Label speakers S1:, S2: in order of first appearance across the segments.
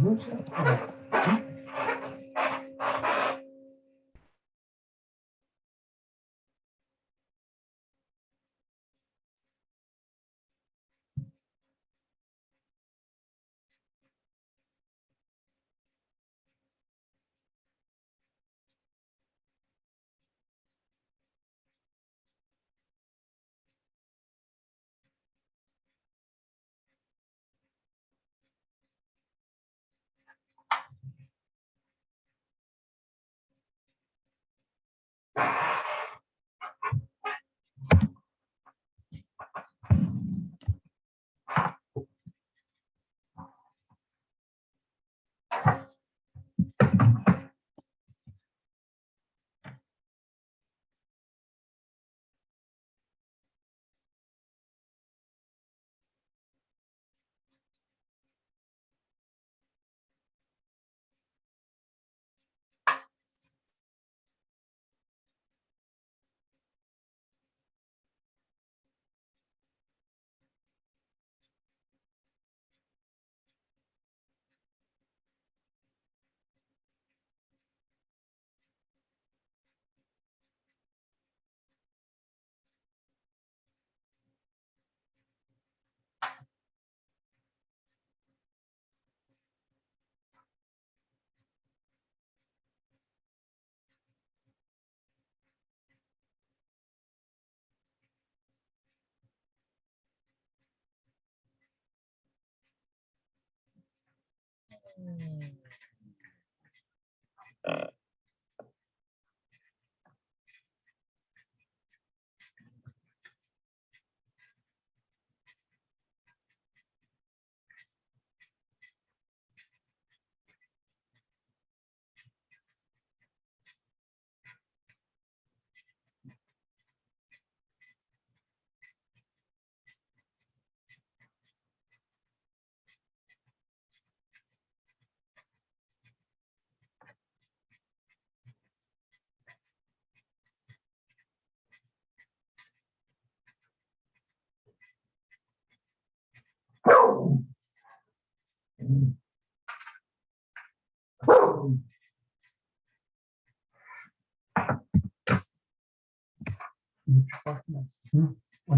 S1: What do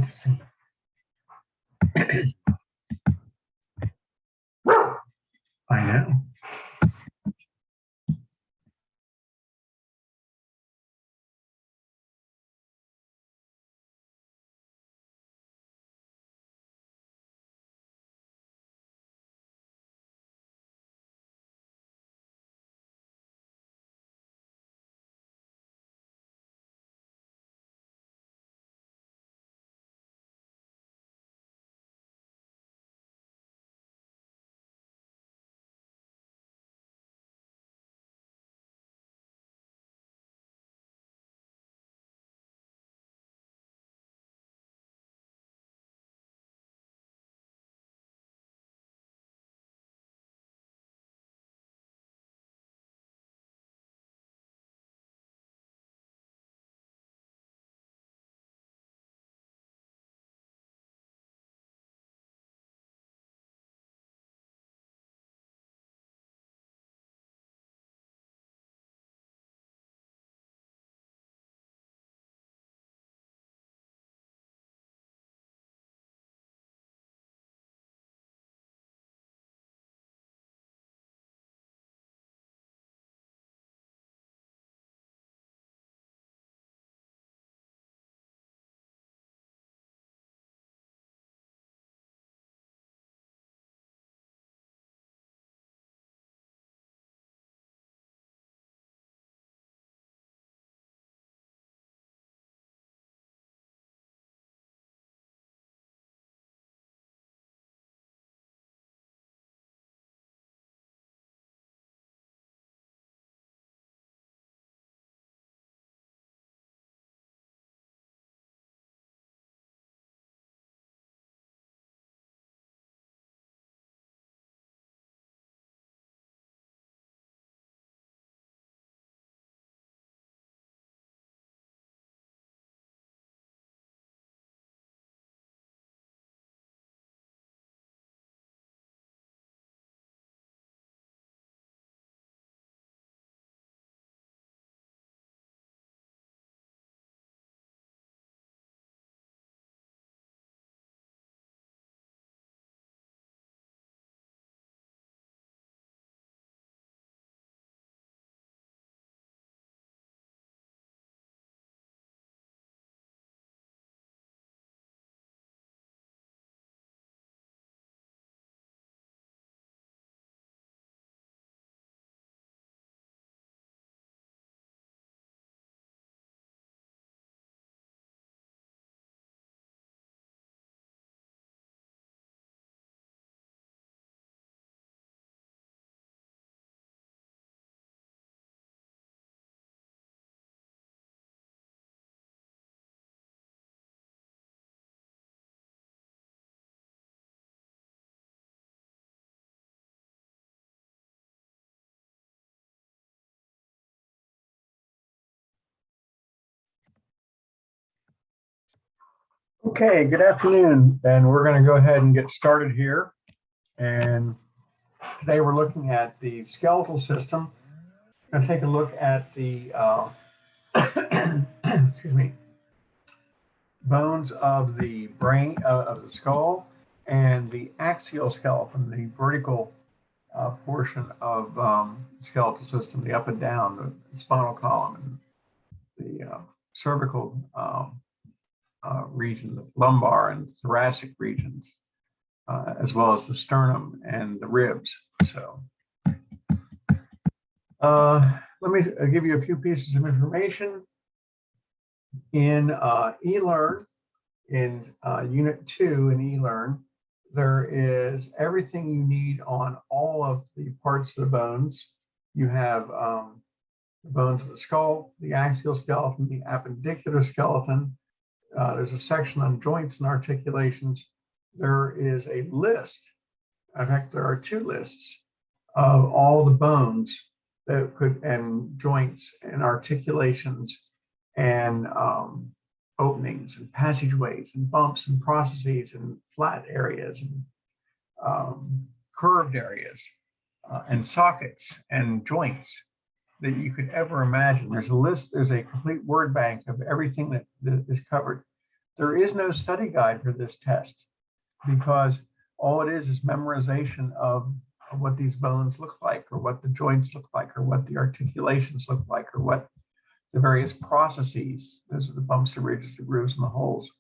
S1: you see? I know. Okay, good afternoon, and we're going to go ahead and get started here. And today we're looking at the skeletal system. We're going to take a look at the excuse me, bones of the brain, of the skull, and the axial skeleton, the vertical portion of the skeletal system, the up and down, the spinal column, and the cervical region, the lumbar and thoracic regions, as well as the sternum and the ribs. So let me give you a few pieces of information. In eLearn, in Unit 2 in eLearn, there is everything you need on all of the parts of the bones. You have the bones of the skull, the axial skeleton, the appendicular skeleton. There's a section on joints and articulations. There is a list. In fact, there are two lists of all the bones that could, and joints and articulations and openings and passageways and bumps and processes and flat areas and curved areas and sockets and joints that you could ever imagine. There's a list, there's a complete word bank of everything that is covered. There is no study guide for this test because all it is memorization of what these bones look like, or what the joints look like, or what the articulations look like, or what the various processes, those are the bumps, the ridges, the grooves, and the holes,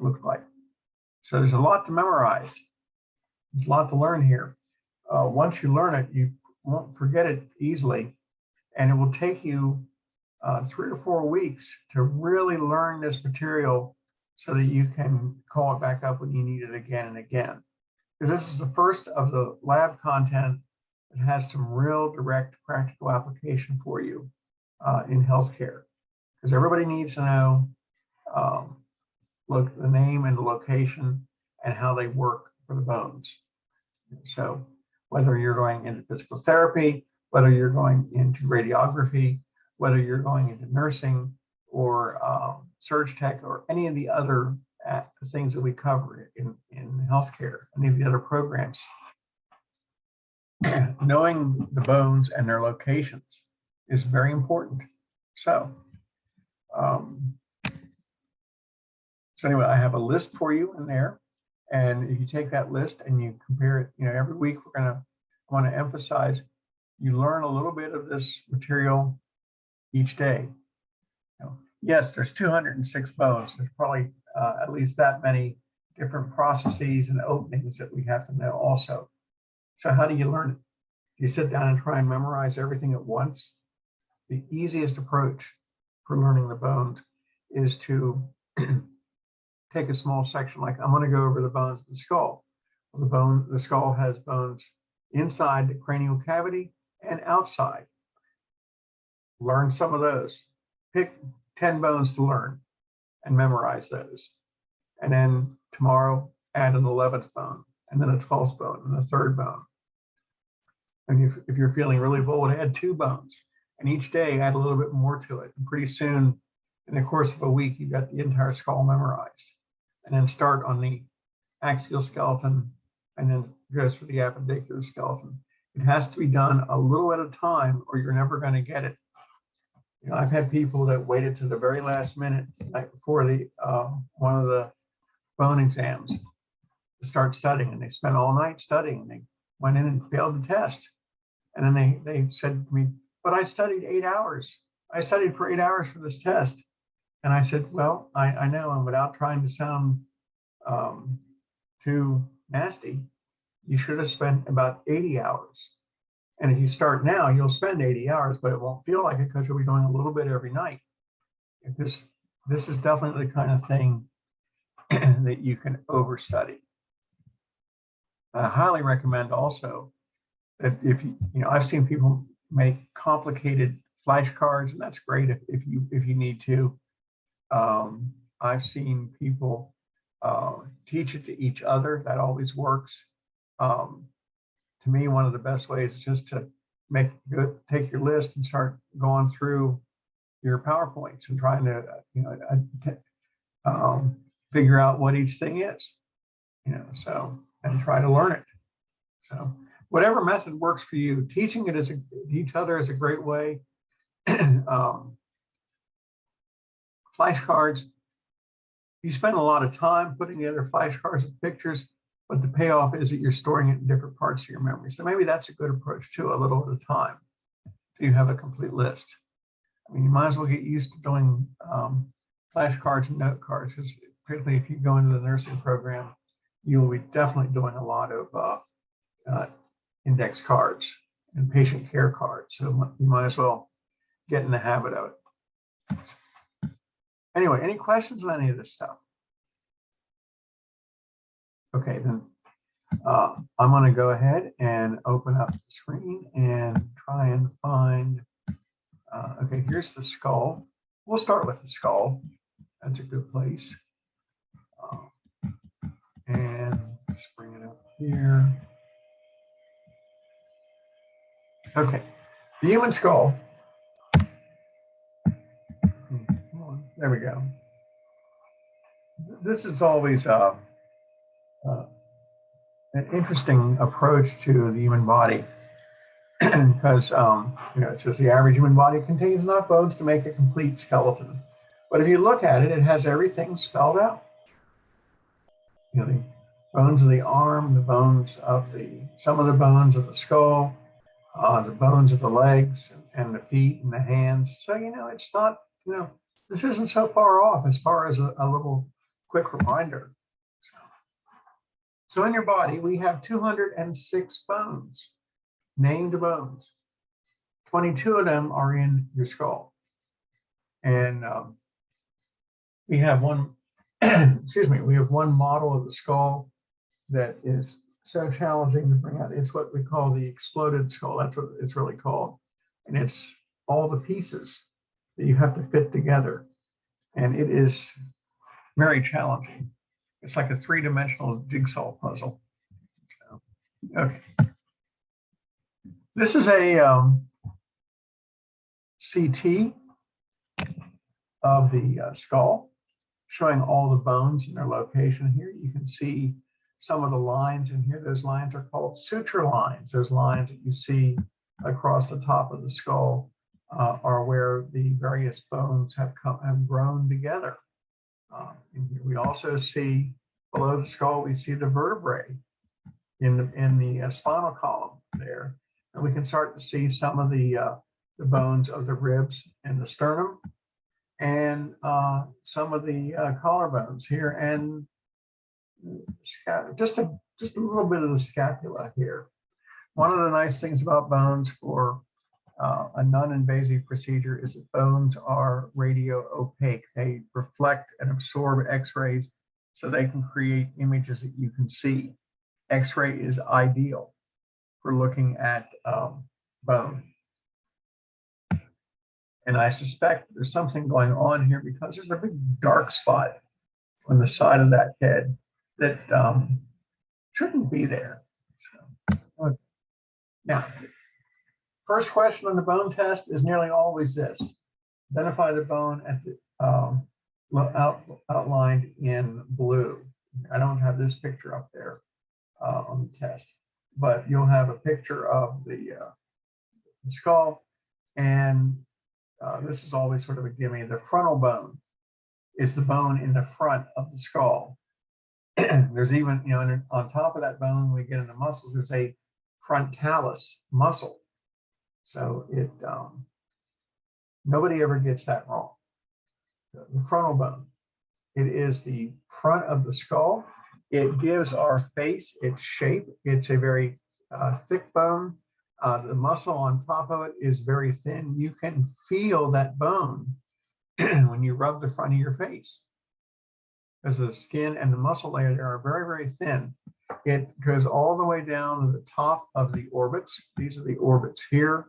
S1: look like. So there's a lot to memorize. There's a lot to learn here. Once you learn it, you won't forget it easily, and it will take you 3 or 4 weeks to really learn this material so that you can call it back up when you need it again and again. Because this is the first of the lab content that has some real direct practical application for you in healthcare. Because everybody needs to know the name and the location and how they work for the bones. So whether you're going into physical therapy, whether you're going into radiography, whether you're going into nursing or surge tech or any of the other things that we cover in healthcare, any of the other programs, knowing the bones and their locations is very important. So, anyway, I have a list for you in there. And if you take that list and you compare it, every week I want to emphasize, you learn a little bit of this material each day. Yes, there's 206 bones. There's probably at least that many different processes and openings that we have to know also. So how do you learn it? Do you sit down and try and memorize everything at once? The easiest approach for learning the bones is to take a small section, like I'm going to go over the bones of the skull. The skull has bones inside the cranial cavity and outside. Learn some of those. Pick 10 bones to learn and memorize those. And then tomorrow, add an 11th bone, and then a 12th bone, and a 3rd bone. And if you're feeling really bold, add 2 bones. And each day, add a little bit more to it. And pretty soon, in the course of a week, you've got the entire skull memorized. And then start on the axial skeleton, and then goes for the appendicular skeleton. It has to be done a little at a time, or you're never going to get it. I've had people that waited to the very last minute, the night before the one of the bone exams, to start studying, and they spent all night studying, and they went in and failed the test. And then they said to me, "But I studied 8 hours. I studied for 8 hours for this test." And I said, "Well, I know, and without trying to sound too nasty, you should have spent about 80 hours. And if you start now, you'll spend 80 hours, but it won't feel like it because you'll be doing a little bit every night." This is definitely the kind of thing that you can overstudy. I highly recommend also that if I've seen people make complicated flashcards, and that's great if you need to. I've seen people teach it to each other. That always works. To me, one of the best ways is just to take your list and start going through your PowerPoints and trying to figure out what each thing is, so, and try to learn it. So whatever method works for you, teaching it to each other is a great way. Flashcards, you spend a lot of time putting together flashcards with pictures, but the payoff is that you're storing it in different parts of your memory. So maybe that's a good approach too, a little at a time, so you have a complete list. I mean, you might as well get used to doing flashcards and note cards, because particularly if you go into the nursing program, you will be definitely doing a lot of index cards and patient care cards. So you might as well get in the habit of it. Anyway, any questions on any of this stuff? Okay, then I'm going to go ahead and open up the screen and try and find, okay, here's the skull. We'll start with the skull. That's a good place. And let's bring it up here. Okay, the human skull. There we go. This is always an interesting approach to the human body, because it says the average human body contains enough bones to make a complete skeleton. But if you look at it, it has everything spelled out. The bones of the arm, the bones of some of the bones of the skull, the bones of the legs and the feet and the hands. So, it's not, this isn't so far off as far as a little quick reminder. So in your body, we have 206 bones, named bones. 22 of them are in your skull. And we have one, excuse me, we have one model of the skull that is so challenging to bring out. It's what we call the exploded skull. That's what it's really called. And it's all the pieces that you have to fit together. And it is very challenging. It's like a three-dimensional jigsaw puzzle. Okay. This is a CT of the skull, showing all the bones in their location here. You can see some of the lines in here. Those lines are called suture lines. Those lines that you see across the top of the skull are where the various bones have grown together. We also see below the skull, we see the vertebrae in the spinal column there, and we can start to see some of the bones of the ribs and the sternum, and some of the collarbones here, and just a little bit of the scapula here. One of the nice things about bones for a non-invasive procedure is that bones are radio opaque. They reflect and absorb X-rays, so they can create images that you can see. X-ray is ideal for looking at bone. And I suspect there's something going on here because there's a big dark spot on the side of that head that shouldn't be there. So, now, first question on the bone test is nearly always this: identify the bone at the outlined in blue. I don't have this picture up there on the test, but you'll have a picture of the skull, and this is always sort of a gimme. The frontal bone is the bone in the front of the skull. There's even, on top of that bone, when we get into muscles, there's a frontalis muscle. So it nobody ever gets that wrong. The frontal bone, it is the front of the skull. It gives our face its shape. It's a very thick bone. The muscle on top of it is very thin. You can feel that bone when you rub the front of your face, because the skin and the muscle layer there are very, very thin. It goes all the way down to the top of the orbits. These are the orbits here,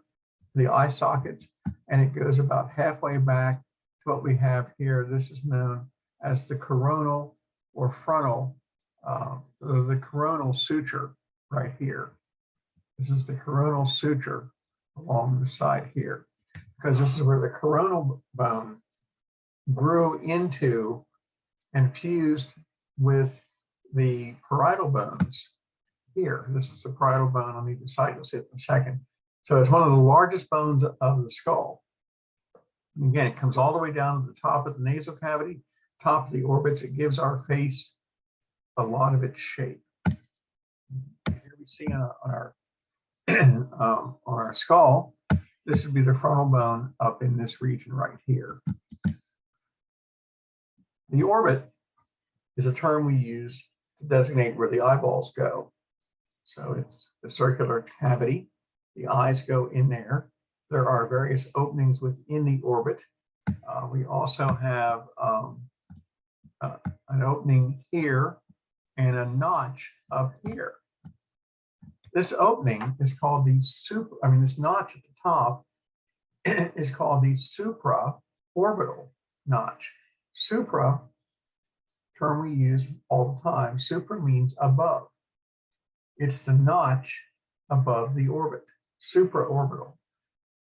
S1: the eye sockets, and it goes about halfway back to what we have here. This is known as the coronal or frontal, the coronal suture right here. This is the coronal suture along the side here, because this is where the coronal bone grew into and fused with the parietal bones here. This is the parietal bone on either side. You'll see it in a second. So it's one of the largest bones of the skull. And again, it comes all the way down to the top of the nasal cavity, top of the orbits. It gives our face a lot of its shape. Here we see on our on our skull, this would be the frontal bone up in this region right here. The orbit is a term we use to designate where the eyeballs go. So it's the circular cavity. The eyes go in there. There are various openings within the orbit. We also have an opening here and a notch up here. This opening is called the this notch at the top is called the supraorbital notch. Supra, term we use all the time. Supra means above. It's the notch above the orbit, supraorbital.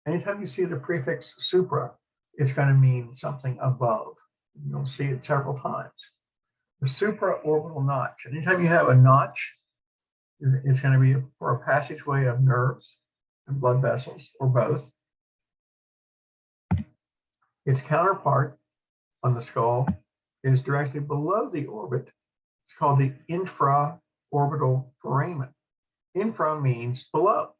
S1: Anytime you see the prefix supra, it's going to mean something above. You'll see it several times. The supraorbital notch. Anytime you have a notch, it's going to be for a passageway of nerves and blood vessels, or both. Its counterpart on the skull is directly below the orbit. It's called the infraorbital foramen. Infra means below.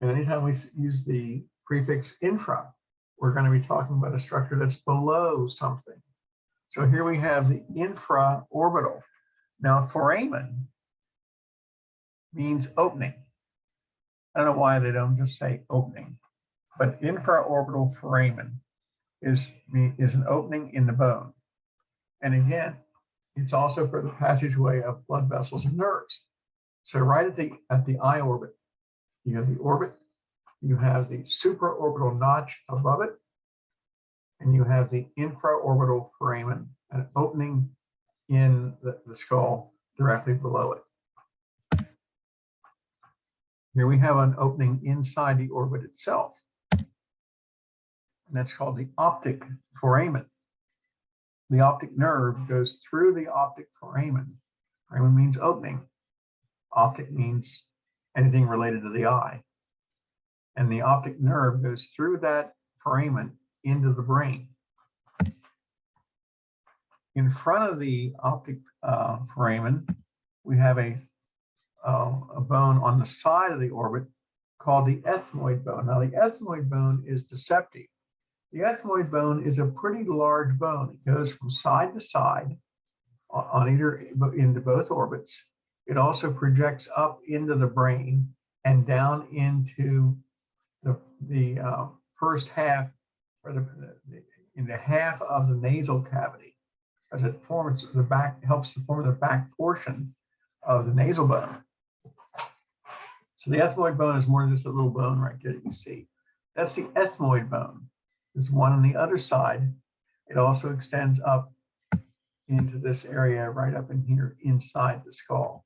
S1: And anytime we use the prefix infra, we're going to be talking about a structure that's below something. So here we have the infraorbital. Now, foramen means opening. I don't know why they don't just say opening, but infraorbital foramen is an opening in the bone. And again, it's also for the passageway of blood vessels and nerves. So right at the eye orbit, you have the orbit, you have the supraorbital notch above it, and you have the infraorbital foramen, an opening in the skull directly below it. Here we have an opening inside the orbit itself, and that's called the optic foramen. The optic nerve goes through the optic foramen. Foramen means opening. Optic means anything related to the eye. And the optic nerve goes through that foramen into the brain. In front of the optic foramen, we have a bone on the side of the orbit called the ethmoid bone. Now, the ethmoid bone is deceptive. The ethmoid bone is a pretty large bone. It goes from side to side into both orbits. It also projects up into the brain and down into the first half, or into half of the nasal cavity, as it forms the back, helps to form the back portion of the nasal bone. So the ethmoid bone is more than just a little bone right there that you see. That's the ethmoid bone. There's one on the other side. It also extends up into this area right up in here inside the skull.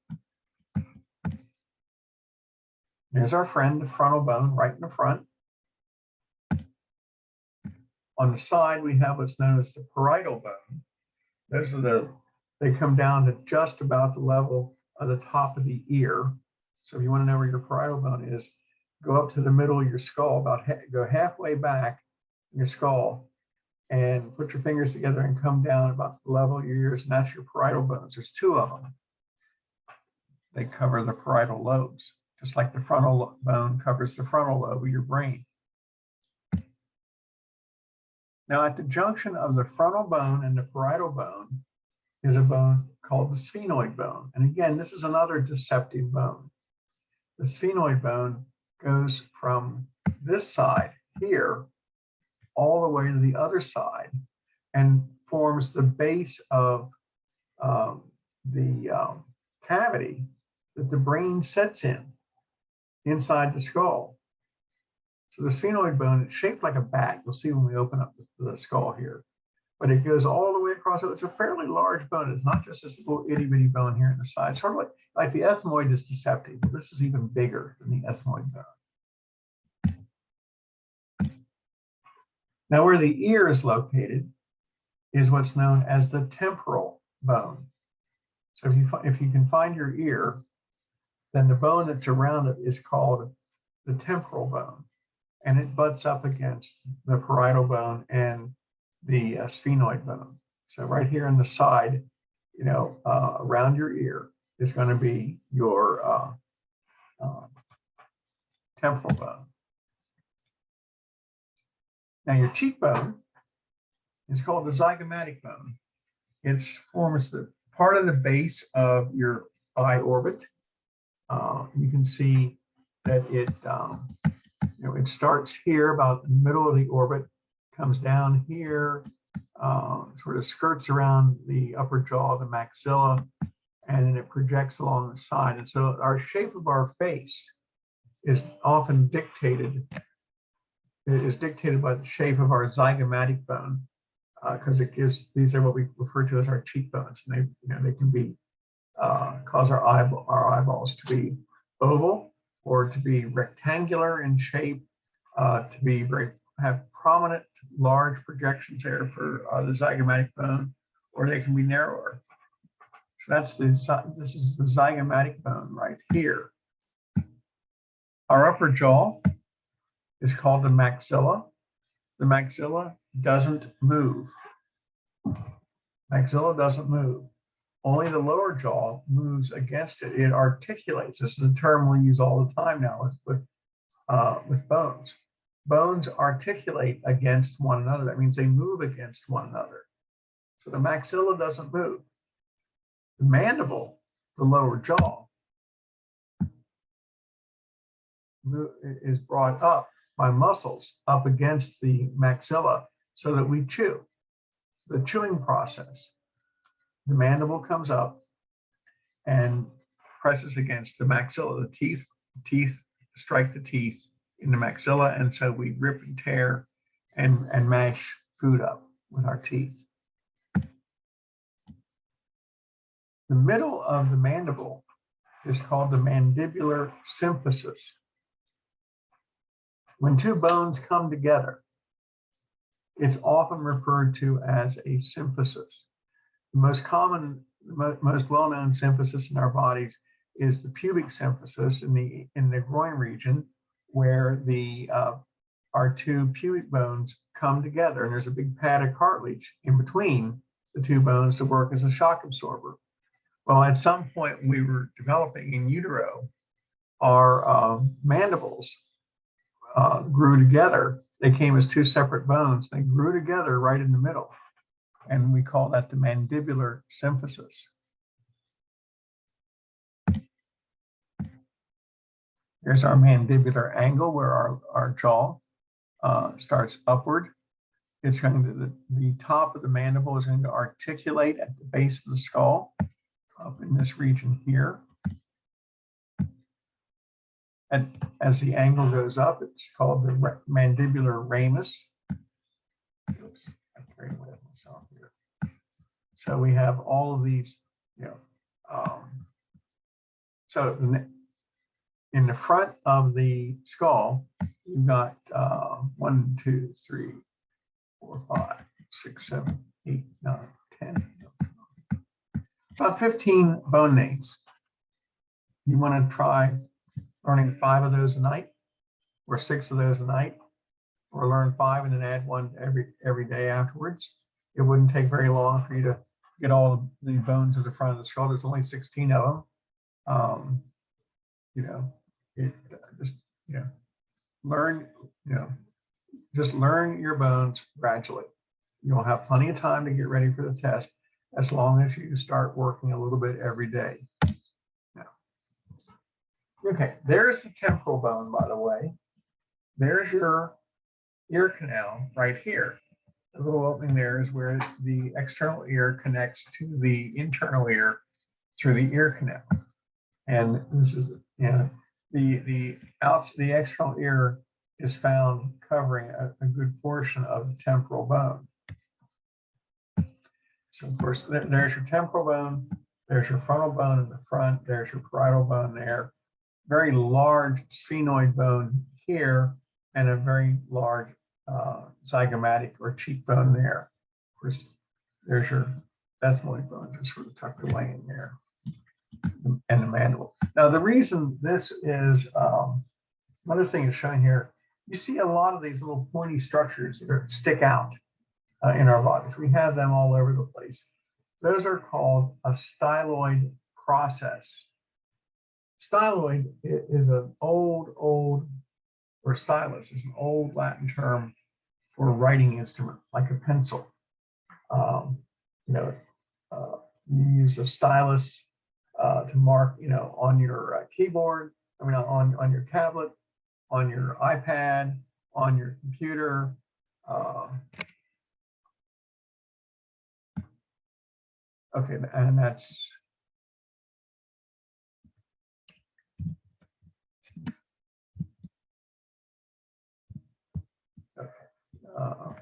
S1: There's our friend, the frontal bone, right in the front. On the side, we have what's known as the parietal bone. Those are they come down to just about the level of the top of the ear. So if you want to know where your parietal bone is, go up to the middle of your skull, go halfway back in your skull, and put your fingers together and come down about the level of your ears, and that's your parietal bones. There's two of them. They cover the parietal lobes, just like the frontal bone covers the frontal lobe of your brain. Now, at the junction of the frontal bone and the parietal bone is a bone called the sphenoid bone. And again, this is another deceptive bone. The sphenoid bone goes from this side here all the way to the other side and forms the base of the cavity that the brain sets inside the skull. So the sphenoid bone, it's shaped like a bat. You'll see when we open up the skull here, but it goes all the way across. So it's a fairly large bone. It's not just this little itty bitty bone here on the side. Sort of like the ethmoid is deceptive, but this is even bigger than the ethmoid bone. Now, where the ear is located, is what's known as the temporal bone. So if you can find your ear, then the bone that's around it is called the temporal bone, and it butts up against the parietal bone and the sphenoid bone. So right here on the side, around your ear is going to be your temporal bone. Now your cheekbone is called the zygomatic bone. It forms the part of the base of your eye orbit. You can see that it starts here about the middle of the orbit, comes down here, sort of skirts around the upper jaw, the maxilla, and then it projects along the side. And so our shape of our face is often dictated by the shape of our zygomatic bone, because these are what we refer to as our cheekbones, and they can be cause our eyeballs to be oval or to be rectangular in shape, to have prominent large projections there for the zygomatic bone, or they can be narrower. So this is the zygomatic bone right here. Our upper jaw is called the maxilla. The maxilla doesn't move. Maxilla doesn't move. Only the lower jaw moves against it. It articulates. This is a term we use all the time now with bones. Bones articulate against one another. That means they move against one another. So the maxilla doesn't move. The mandible, the lower jaw, is brought up by muscles up against the maxilla so that we chew. The chewing process. The mandible comes up and presses against the maxilla. The teeth strike the teeth in the maxilla, and so we rip and tear and mash food up with our teeth. The middle of the mandible is called the mandibular symphysis. When two bones come together, it's often referred to as a symphysis. The most common, most well-known symphysis in our bodies is the pubic symphysis in the groin region, where our two pubic bones come together, and there's a big pad of cartilage in between the two bones to work as a shock absorber. Well, at some point we were developing in utero, our mandibles grew together. They came as two separate bones. They grew together right in the middle, and we call that the mandibular symphysis. Here's our mandibular angle, where our jaw starts upward. It's going to, the top of the mandible is going to articulate at the base of the skull, up in this region here. And as the angle goes up, it's called the mandibular ramus. Oops, I carried away with myself here. So we have all of these, so in the front of the skull, you've got 1, 2, 3, 4, 5, 6, 7, 8, 9, 10. About 15 bone names. You want to try learning 5 of those a night, or 6 of those a night, or learn 5 and then add 1 every day afterwards. It wouldn't take very long for you to get all the bones at the front of the skull. There's only 16 of them. Just learn your bones gradually. You'll have plenty of time to get ready for the test, as long as you start working a little bit every day. Now, okay, there's the temporal bone, by the way. There's your ear canal right here. The little opening there is where the external ear connects to the internal ear through the ear canal. And this is, the external ear is found covering a good portion of the temporal bone. So of course, there's your temporal bone, there's your frontal bone in the front, there's your parietal bone there, very large sphenoid bone here, and a very large zygomatic or cheekbone there. Of course, There's your desmoid bone, just sort of tucked away in there, and the mandible. Now, the reason this is, another thing is shown here, you see a lot of these little pointy structures that stick out in our bodies. We have them all over the place. Those are called a styloid process. Styloid is an old, or stylus is an old Latin term for a writing instrument, like a pencil. You know, you use a stylus to mark, on your keyboard, on your tablet, on your iPad, on your computer. Okay, and that's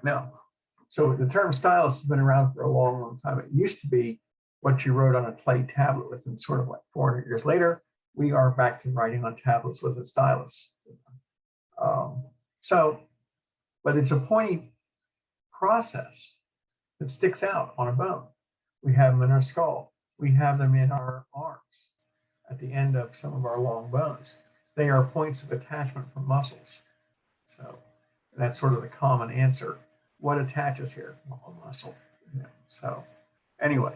S1: now. So the term stylus has been around for a long, long time. It used to be what you wrote on a clay tablet with, and sort of like 400 years later, we are back to writing on tablets with a stylus. But it's a pointy process that sticks out on a bone. We have them in our skull. We have them in our arms at the end of some of our long bones. They are points of attachment for muscles. So that's sort of the common answer. What attaches here? Well, a muscle. So anyway,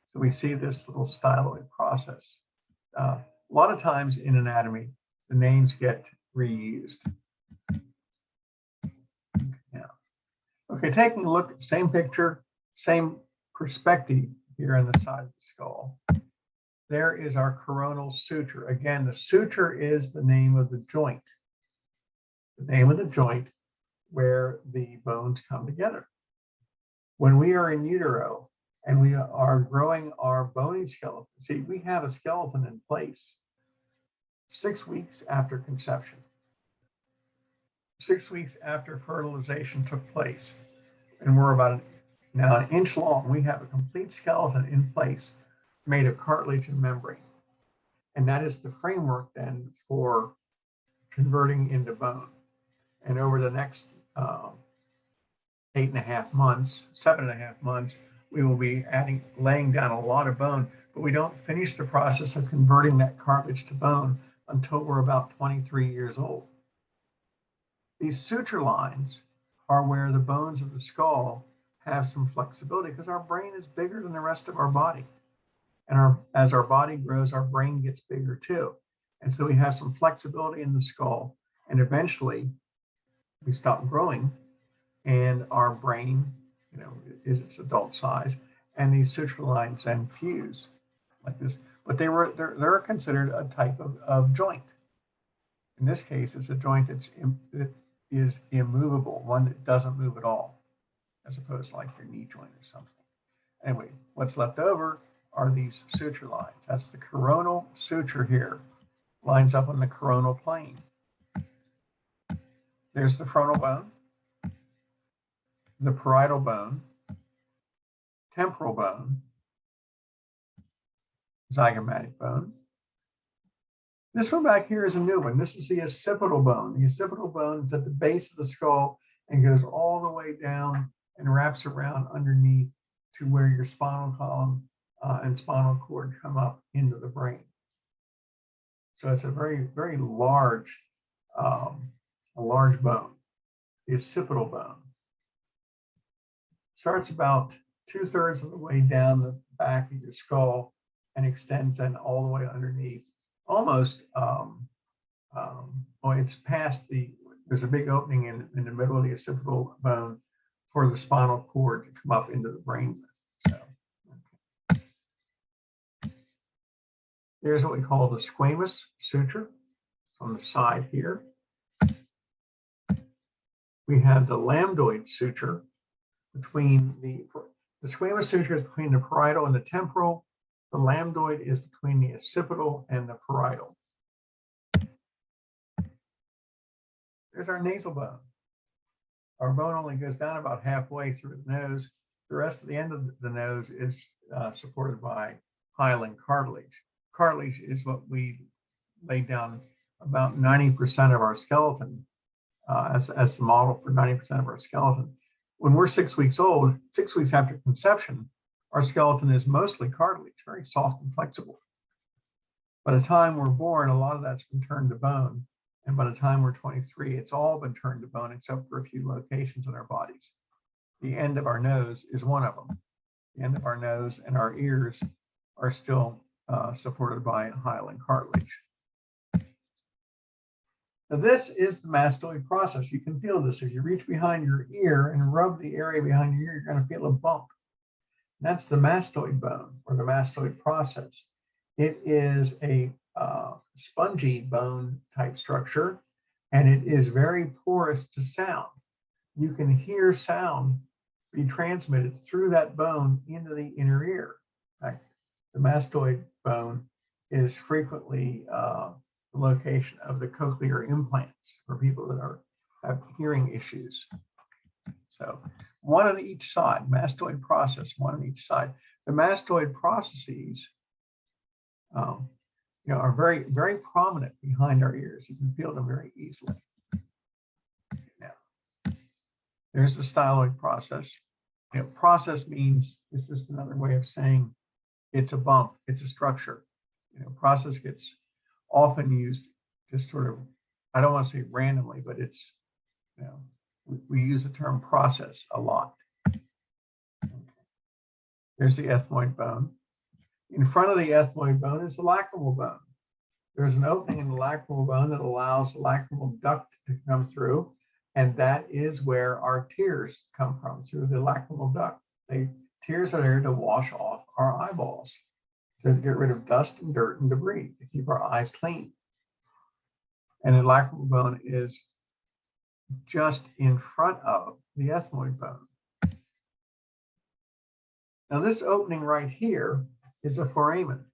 S1: so we see this little styloid process. A lot of times in anatomy, the names get reused. Okay, taking a look, same picture, same perspective here on the side of the skull. There is our coronal suture. Again, the suture is the name of the joint. The name of the joint where the bones come together. When we are in utero and we are growing our bony skeleton, see, we have a skeleton in place 6 weeks after conception. 6 weeks after fertilization took place, and we're about now an inch long, we have a complete skeleton in place made of cartilage and membrane. And that is the framework then for converting into bone. And over the next 8.5 months, 7.5 months, we will be laying down a lot of bone, but we don't finish the process of converting that cartilage to bone until we're about 23 years old. These suture lines are where the bones of the skull have some flexibility, because our brain is bigger than the rest of our body. And as our body grows, our brain gets bigger too. And so we have some flexibility in the skull, and eventually we stop growing and our brain, is its adult size, and these suture lines then fuse like this. But they're considered a type of joint. In this case, it's a joint that is immovable, one that doesn't move at all, as opposed to like your knee joint or something. Anyway, what's left over are these suture lines. That's the coronal suture here, lines up on the coronal plane. There's the frontal bone, the parietal bone, temporal bone, zygomatic bone. This one back here is a new one. This is the occipital bone. The occipital bone is at the base of the skull and goes all the way down and wraps around underneath to where your spinal column and spinal cord come up into the brain. So it's a very, very large, bone. The occipital bone starts about 2/3 of the way down the back of your skull and extends then all the way underneath. Almost, it's past there's a big opening in the middle of the occipital bone for the spinal cord to come up into the brain. So, there's what we call the squamous suture. It's on the side here. We have the lambdoid suture between the squamous suture is between the parietal and the temporal. The lambdoid is between the occipital and the parietal. There's our nasal bone. Our bone only goes down about halfway through the nose. The rest of the end of the nose is supported by hyaline cartilage. Cartilage is what we lay down about 90% of our skeleton as the model for 90% of our skeleton. when we're 6 weeks old, 6 weeks after conception, our skeleton is mostly cartilage, very soft and flexible. By the time we're born, a lot of that's been turned to bone. And by the time we're 23, it's all been turned to bone except for a few locations in our bodies. The end of our nose is one of them. The end of our nose and our ears are still supported by hyaline cartilage. Now this is the mastoid process. You can feel this. If you reach behind your ear and rub the area behind your ear, you're going to feel a bump. That's the mastoid bone or the mastoid process. It is a spongy bone type structure, and it is very porous to sound. You can hear sound be transmitted through that bone into the inner ear. In fact, the mastoid bone is frequently the location of the cochlear implants for people that have hearing issues. So one on each side, mastoid process, one on each side. The mastoid processes are very, very prominent behind our ears. You can feel them very easily. Now, there's the styloid process. Process means it's just another way of saying it's a bump, it's a structure. Process gets often used just sort of, I don't want to say randomly, but it's, we use the term process a lot. There's the ethmoid bone. In front of the ethmoid bone is the lacrimal bone. There's an opening in the lacrimal bone that allows the lacrimal duct to come through, and that is where our tears come from, through the lacrimal duct. Tears are there to wash off our eyeballs, to get rid of dust and dirt and debris, to keep our eyes clean. And the lacrimal bone is just in front of the ethmoid bone. Now this opening right here is a foramen.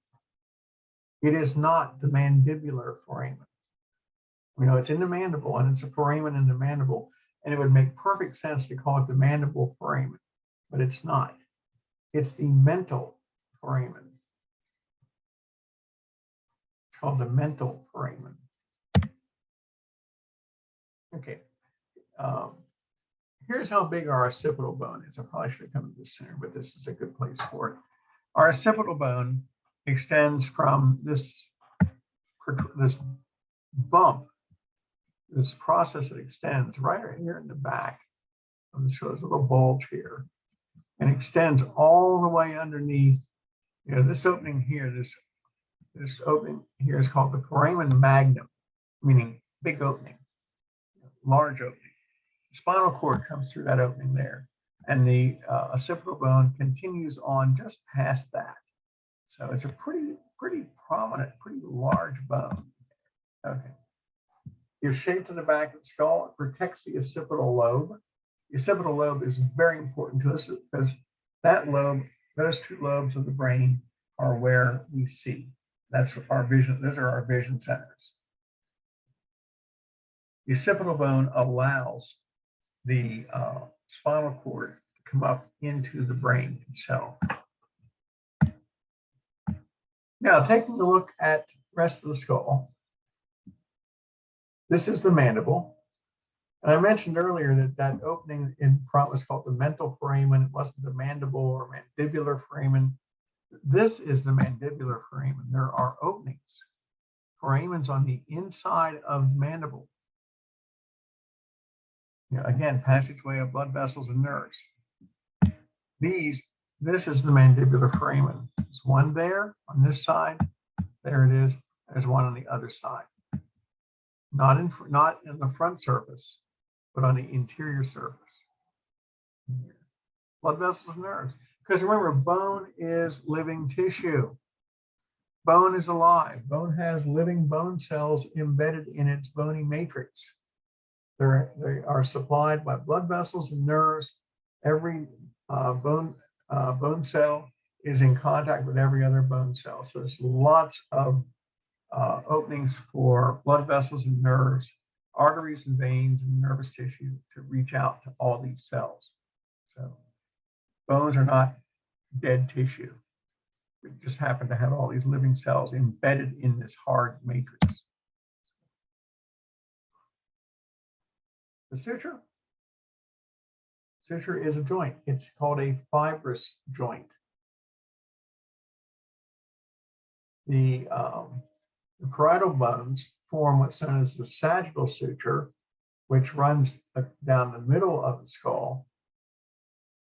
S1: It is not the mandibular foramen. It's in the mandible, and it's a foramen in the mandible, and it would make perfect sense to call it the mandible foramen, but it's not. It's the mental foramen. It's called the mental foramen. Okay. Here's how big our occipital bone is. I probably should have come to the center, but this is a good place for it. Our occipital bone extends from this bump, this process that extends right here in the back. So there's a little bulge here, and extends all the way underneath. This opening here, this opening here is called the foramen magnum, meaning big opening, large opening. The spinal cord comes through that opening there, and the occipital bone continues on just past that. So it's a pretty prominent, pretty large bone. Okay. You're shaped to the back of the skull. It protects the occipital lobe. The occipital lobe is very important to us because that lobe, those two lobes of the brain are where we see. That's our vision. Those are our vision centers. The occipital bone allows the spinal cord to come up into the brain itself. Now, taking a look at the rest of the skull, this is the mandible. And I mentioned earlier that opening in front was called the mental foramen. It wasn't the mandible or mandibular foramen. This is the mandibular foramen. There are openings, foramens on the inside of the mandible. Again, passageway of blood vessels and nerves. This is the mandibular foramen. There's one there on this side. There it is. There's one on the other side. Not in the front surface, but on the interior surface. Blood vessels and nerves. Because remember, bone is living tissue. Bone is alive. Bone has living bone cells embedded in its bony matrix. They are supplied by blood vessels and nerves. Every bone cell is in contact with every other bone cell. So there's lots of openings for blood vessels and nerves, arteries and veins and nervous tissue to reach out to all these cells. So bones are not dead tissue. We just happen to have all these living cells embedded in this hard matrix. The suture. suture is a joint. It's called a fibrous joint. The parietal bones form what's known as the sagittal suture, which runs down the middle of the skull.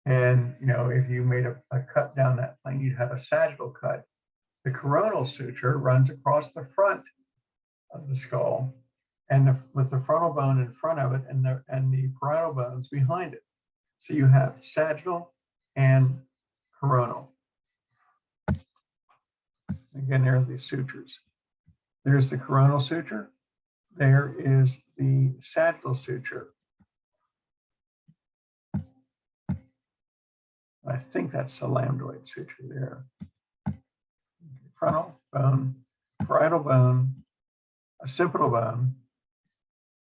S1: And if you made a cut down that plane, you'd have a sagittal cut. The coronal suture runs across the front of the skull, and with the frontal bone in front of it, and the parietal bones behind it. So you have sagittal and coronal. Again, there are these sutures. There's the coronal suture. There is the sagittal suture. I think that's the lambdoid suture there. Frontal bone, parietal bone, occipital bone,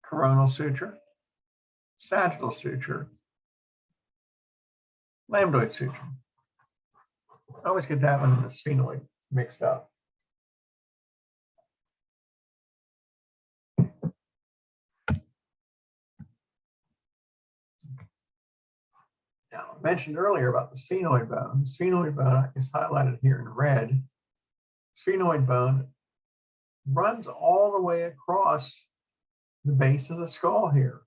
S1: coronal suture, sagittal suture, lambdoid suture. I always get that one and the sphenoid mixed up. Now, I mentioned earlier about the sphenoid bone. The sphenoid bone is highlighted here in red. Sphenoid bone runs all the way across the base of the skull here.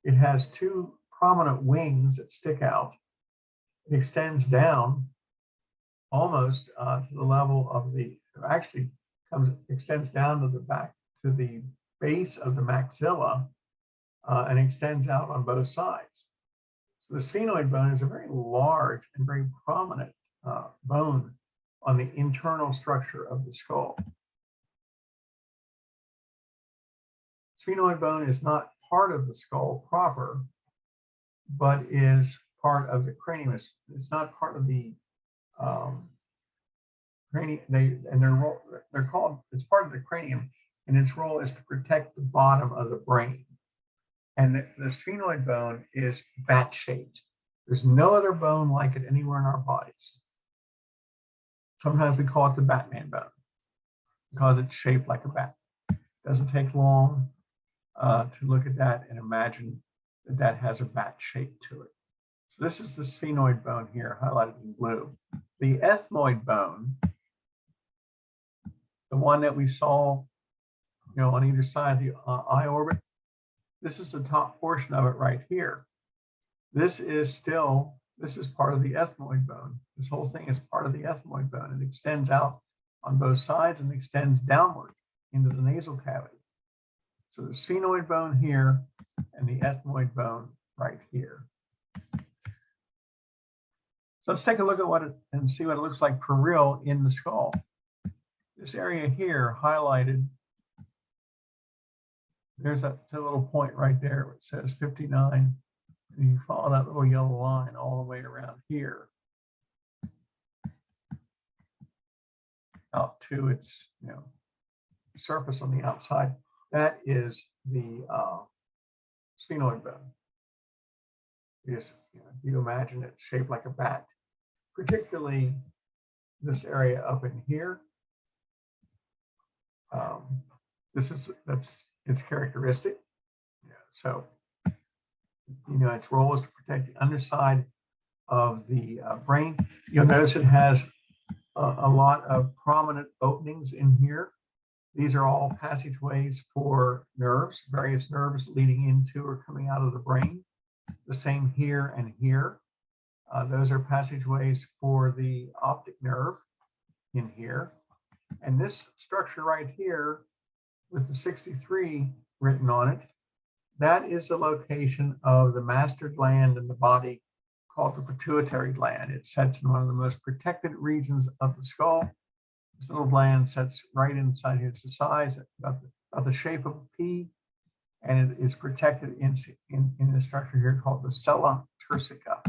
S1: It has two prominent wings that stick out. It extends down almost to the level of extends down to the back, to the base of the maxilla, and extends out on both sides. So the sphenoid bone is a very large and very prominent bone on the internal structure of the skull. Sphenoid bone is not part of the skull proper, but is part of the cranium. It's not part of the cranium. They're called. It's part of the cranium, and its role is to protect the bottom of the brain. And the sphenoid bone is bat-shaped. There's no other bone like it anywhere in our bodies. Sometimes we call it the Batman bone because it's shaped like a bat. It doesn't take long to look at that and imagine that that has a bat shape to it. So this is the sphenoid bone here, highlighted in blue. The ethmoid bone, the one that we saw, on either side of the eye orbit, this is the top portion of it right here. This is part of the ethmoid bone. This whole thing is part of the ethmoid bone. It extends out on both sides and extends downward into the nasal cavity. So the sphenoid bone here and the ethmoid bone right here. So let's take a look at and see what it looks like for real in the skull. This area here highlighted, there's a little point right there where it says 59. And you follow that little yellow line all the way around here out to its surface on the outside. That is the sphenoid bone. You imagine it shaped like a bat, particularly this area up in here. That's its characteristic. So its role is to protect the underside of the brain. You'll notice it has a lot of prominent openings in here. These are all passageways for nerves, various nerves leading into or coming out of the brain. The same here and here. Those are passageways for the optic nerve in here. And this structure right here with the 63 written on it, that is the location of the master gland in the body called the pituitary gland. It sits in one of the most protected regions of the skull. This little gland sits right inside here. It's the size, about the shape of a pea, and it is protected in the structure here called the sella turcica.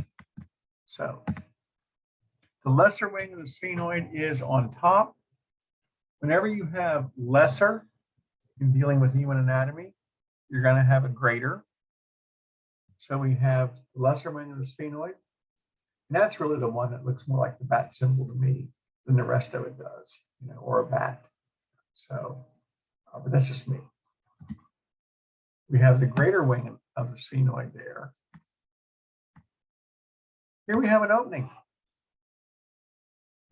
S1: So the lesser wing of the sphenoid is on top. Whenever you have lesser in dealing with human anatomy, you're going to have a greater. So we have the lesser wing of the sphenoid. And that's really the one that looks more like the bat symbol to me than the rest of it does, or a bat. So, but that's just me. We have the greater wing of the sphenoid there. Here we have an opening.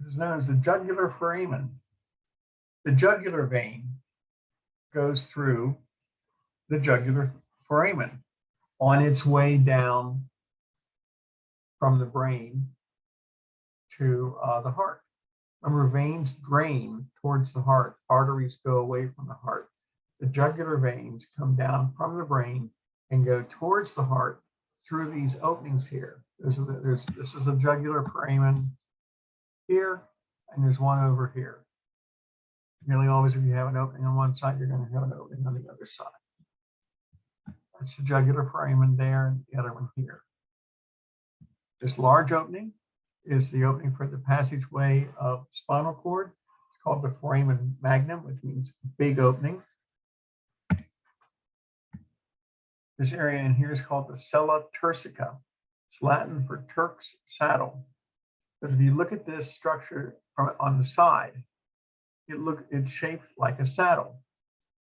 S1: This is known as the jugular foramen. The jugular vein goes through the jugular foramen on its way down from the brain to the heart. Remember, veins drain towards the heart. Arteries go away from the heart. The jugular veins come down from the brain and go towards the heart through these openings here. This is the jugular foramen here, and there's one over here. Nearly always, if you have an opening on one side, you're going to have an opening on the other side. That's the jugular foramen there, and the other one here. This large opening is the opening for the passageway of the spinal cord. It's called the foramen magnum, which means big opening. This area in here is called the sella turcica. It's Latin for Turk's saddle. Because if you look at this structure from on the side, it's shaped like a saddle.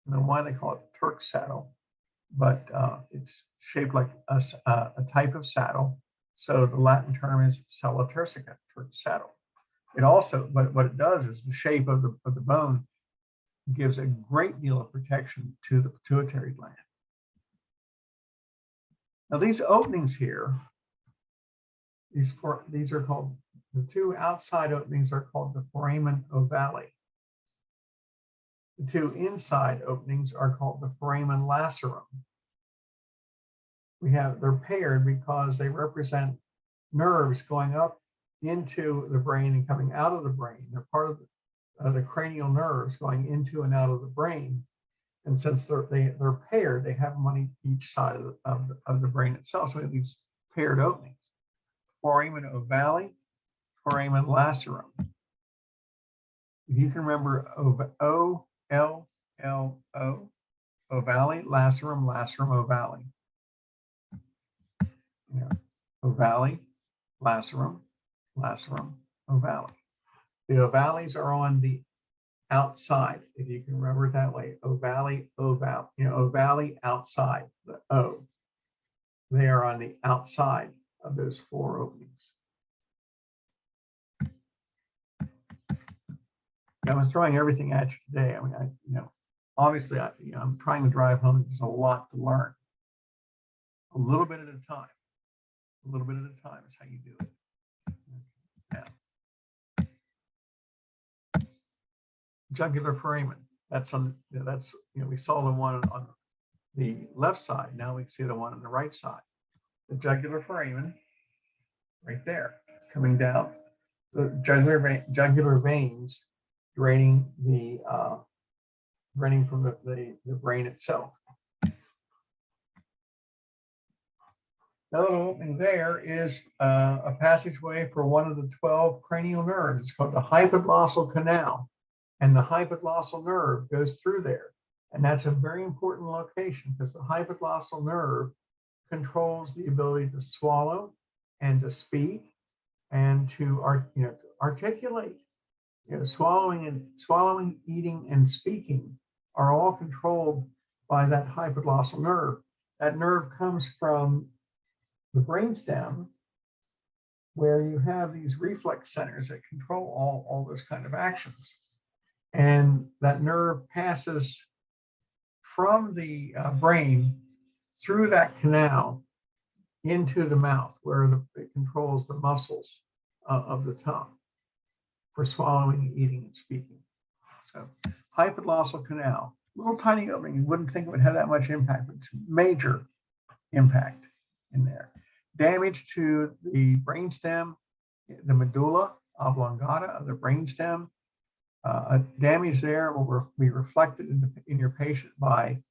S1: I don't know why they call it the Turk's saddle, but it's shaped like a type of saddle. So the Latin term is sella turcica, Turk's saddle. It also, but what it does is the shape of the bone gives a great deal of protection to the pituitary gland. Now these openings here, these are called, the two outside openings are called the foramen ovale. The two inside openings are called the foramen lacerum. They're paired because they represent nerves going up into the brain and coming out of the brain. They're part of the cranial nerves going into and out of the brain. And since they're paired, they have them on each side of the brain itself. So we have these paired openings. Foramen ovale, foramen lacerum. If you can remember O-L-L-O, ovale, lacerum, lacerum, ovale. Yeah. Ovale, lacerum, lacerum, ovale. The ovales are on the outside, if you can remember it that way. Ovale, ovale, ovale outside, the O. They are on the outside of those four openings. I was throwing everything at you today. I mean, obviously, I'm trying to drive home. There's a lot to learn. A little bit at a time. A little bit at a time is how you do it. Now, jugular foramen. We saw the one on the left side. Now we see the one on the right side. The jugular foramen, right there, coming down. The jugular veins draining from the brain itself. The little opening there is a passageway for one of the 12 cranial nerves. It's called the hypoglossal canal. And the hypoglossal nerve goes through there. And that's a very important location because the hypoglossal nerve controls the ability to swallow and to speak and to articulate. Swallowing, eating, and speaking are all controlled by that hypoglossal nerve. That nerve comes from the brainstem, where you have these reflex centers that control all those kind of actions. And that nerve passes from the brain through that canal into the mouth, where it controls the muscles of the tongue for swallowing, eating, and speaking. So hypoglossal canal, little tiny opening. You wouldn't think it would have that much impact, but it's major impact in there. Damage to the brainstem, the medulla oblongata of the brainstem. Damage there will be reflected in your patient by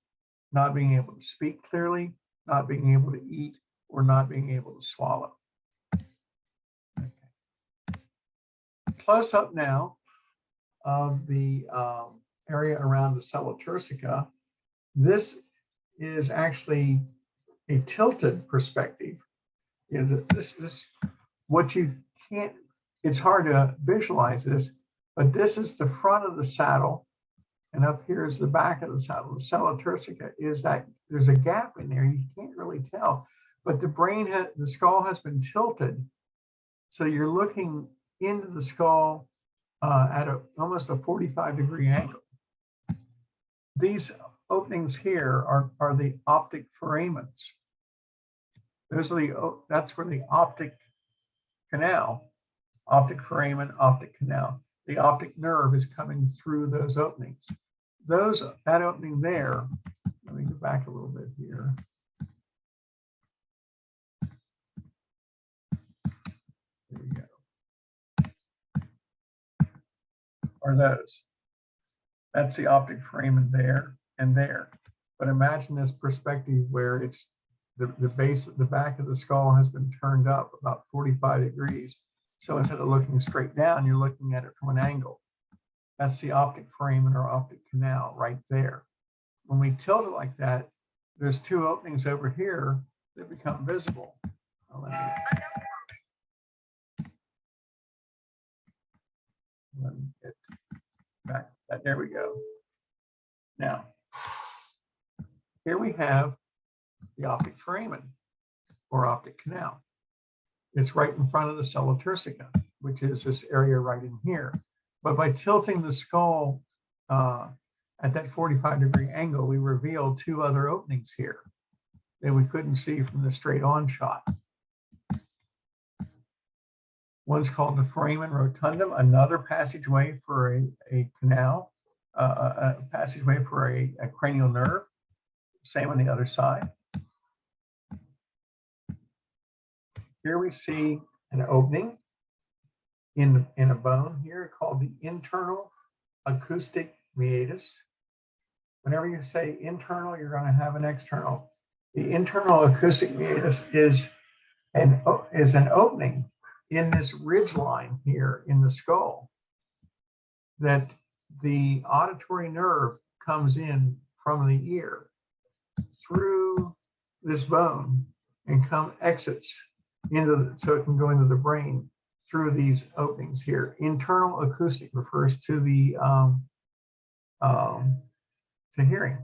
S1: not being able to speak clearly, not being able to eat, or not being able to swallow. Okay. Close up now of the area around the sella turcica. This is actually a tilted perspective. What you can't, it's hard to visualize this, but this is the front of the saddle, and up here is the back of the saddle. The sella turcica is that there's a gap in there. You can't really tell, but the skull has been tilted So you're looking into the skull at almost a 45-degree angle. These openings here are the optic foramens. Those are that's where the optic canal, optic foramen, optic canal. The optic nerve is coming through those openings. That opening there, let me go back a little bit here. There we go. Are those. That's the optic foramen there and there. But imagine this perspective where it's the back of the skull has been turned up about 45 degrees. So instead of looking straight down, you're looking at it from an angle. That's the optic foramen or optic canal right there. When we tilt it like that, there's two openings over here that become visible. Let me get back. There we go. Now, here we have the optic foramen or optic canal. It's right in front of the sella turcica, which is this area right in here. But by tilting the skull at that 45-degree angle, we revealed two other openings here that we couldn't see from the straight on shot. One's called the foramen rotundum, another passageway for a canal, a passageway for a cranial nerve. Same on the other side. Here we see an opening in a bone here called the internal acoustic meatus. Whenever you say internal, you're going to have an external. The internal acoustic meatus is an opening in this ridge line here in the skull that the auditory nerve comes in from the ear through this bone and exits so it can go into the brain through these openings here. Internal acoustic refers to the to hearing.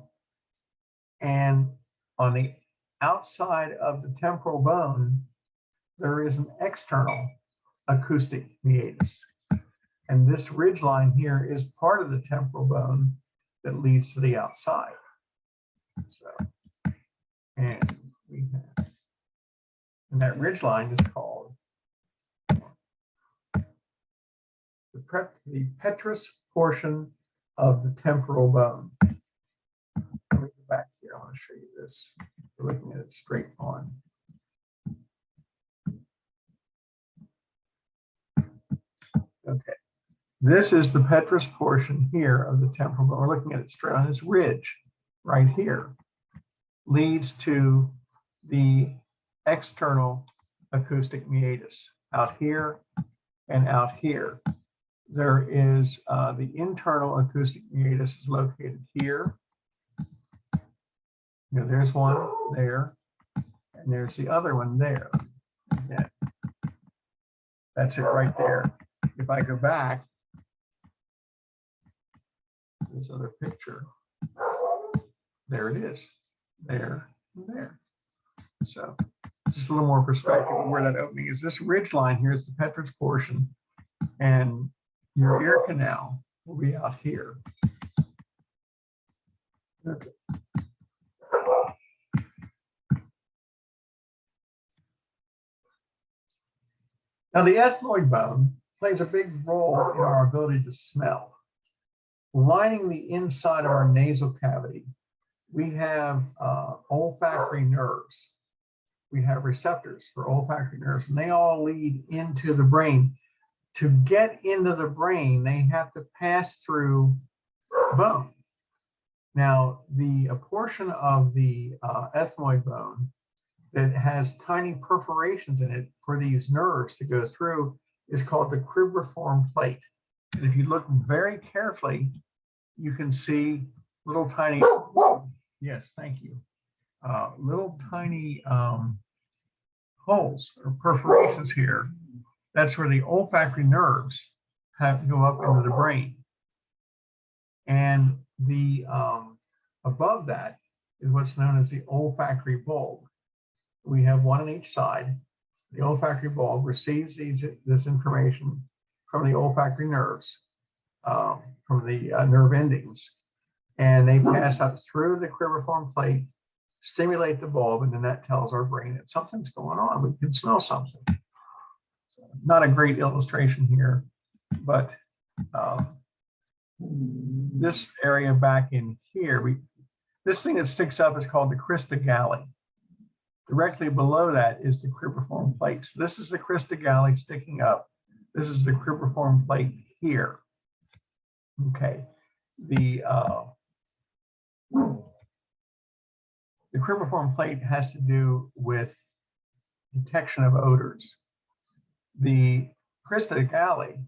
S1: And on the outside of the temporal bone, there is an external acoustic meatus. And this ridge line here is part of the temporal bone that leads to the outside. So, and we have, and that ridge line is called the petrous portion of the temporal bone. Let me go back here. I want to show you this. We're looking at it straight on. Okay, this is the petrous portion here of the temporal bone. We're looking at it straight on. This ridge right here leads to the external acoustic meatus out here and out here. There is the internal acoustic meatus is located here. You know, there's one there, and there's the other one there. Yeah. That's it right there. If I go back, this other picture, there it is, there and there. So just a little more perspective of where that opening is. This ridge line here is the petrous portion, and your ear canal will be out here. Okay. Now, the ethmoid bone plays a big role in our ability to smell. Lining the inside of our nasal cavity, we have olfactory nerves. We have receptors for olfactory nerves, and they all lead into the brain. To get into the brain, they have to pass through bone. Now, a portion of the ethmoid bone that has tiny perforations in it for these nerves to go through is called the cribriform plate. And if you look very carefully, you can see little tiny, yes, thank you, little tiny holes or perforations here. That's where the olfactory nerves go up into the brain. And the above that is what's known as the olfactory bulb. We have one on each side. The olfactory bulb receives this information from the olfactory nerves, from the nerve endings, and they pass up through the cribriform plate, stimulate the bulb, and then that tells our brain that something's going on. We can smell something. So, not a great illustration here, but this area back in here, this thing that sticks up is called the crista galli. Directly below that is the cribriform plate. So this is the crista galli sticking up. This is the cribriform plate here. Okay. The cribriform plate has to do with detection of odors. The crista galli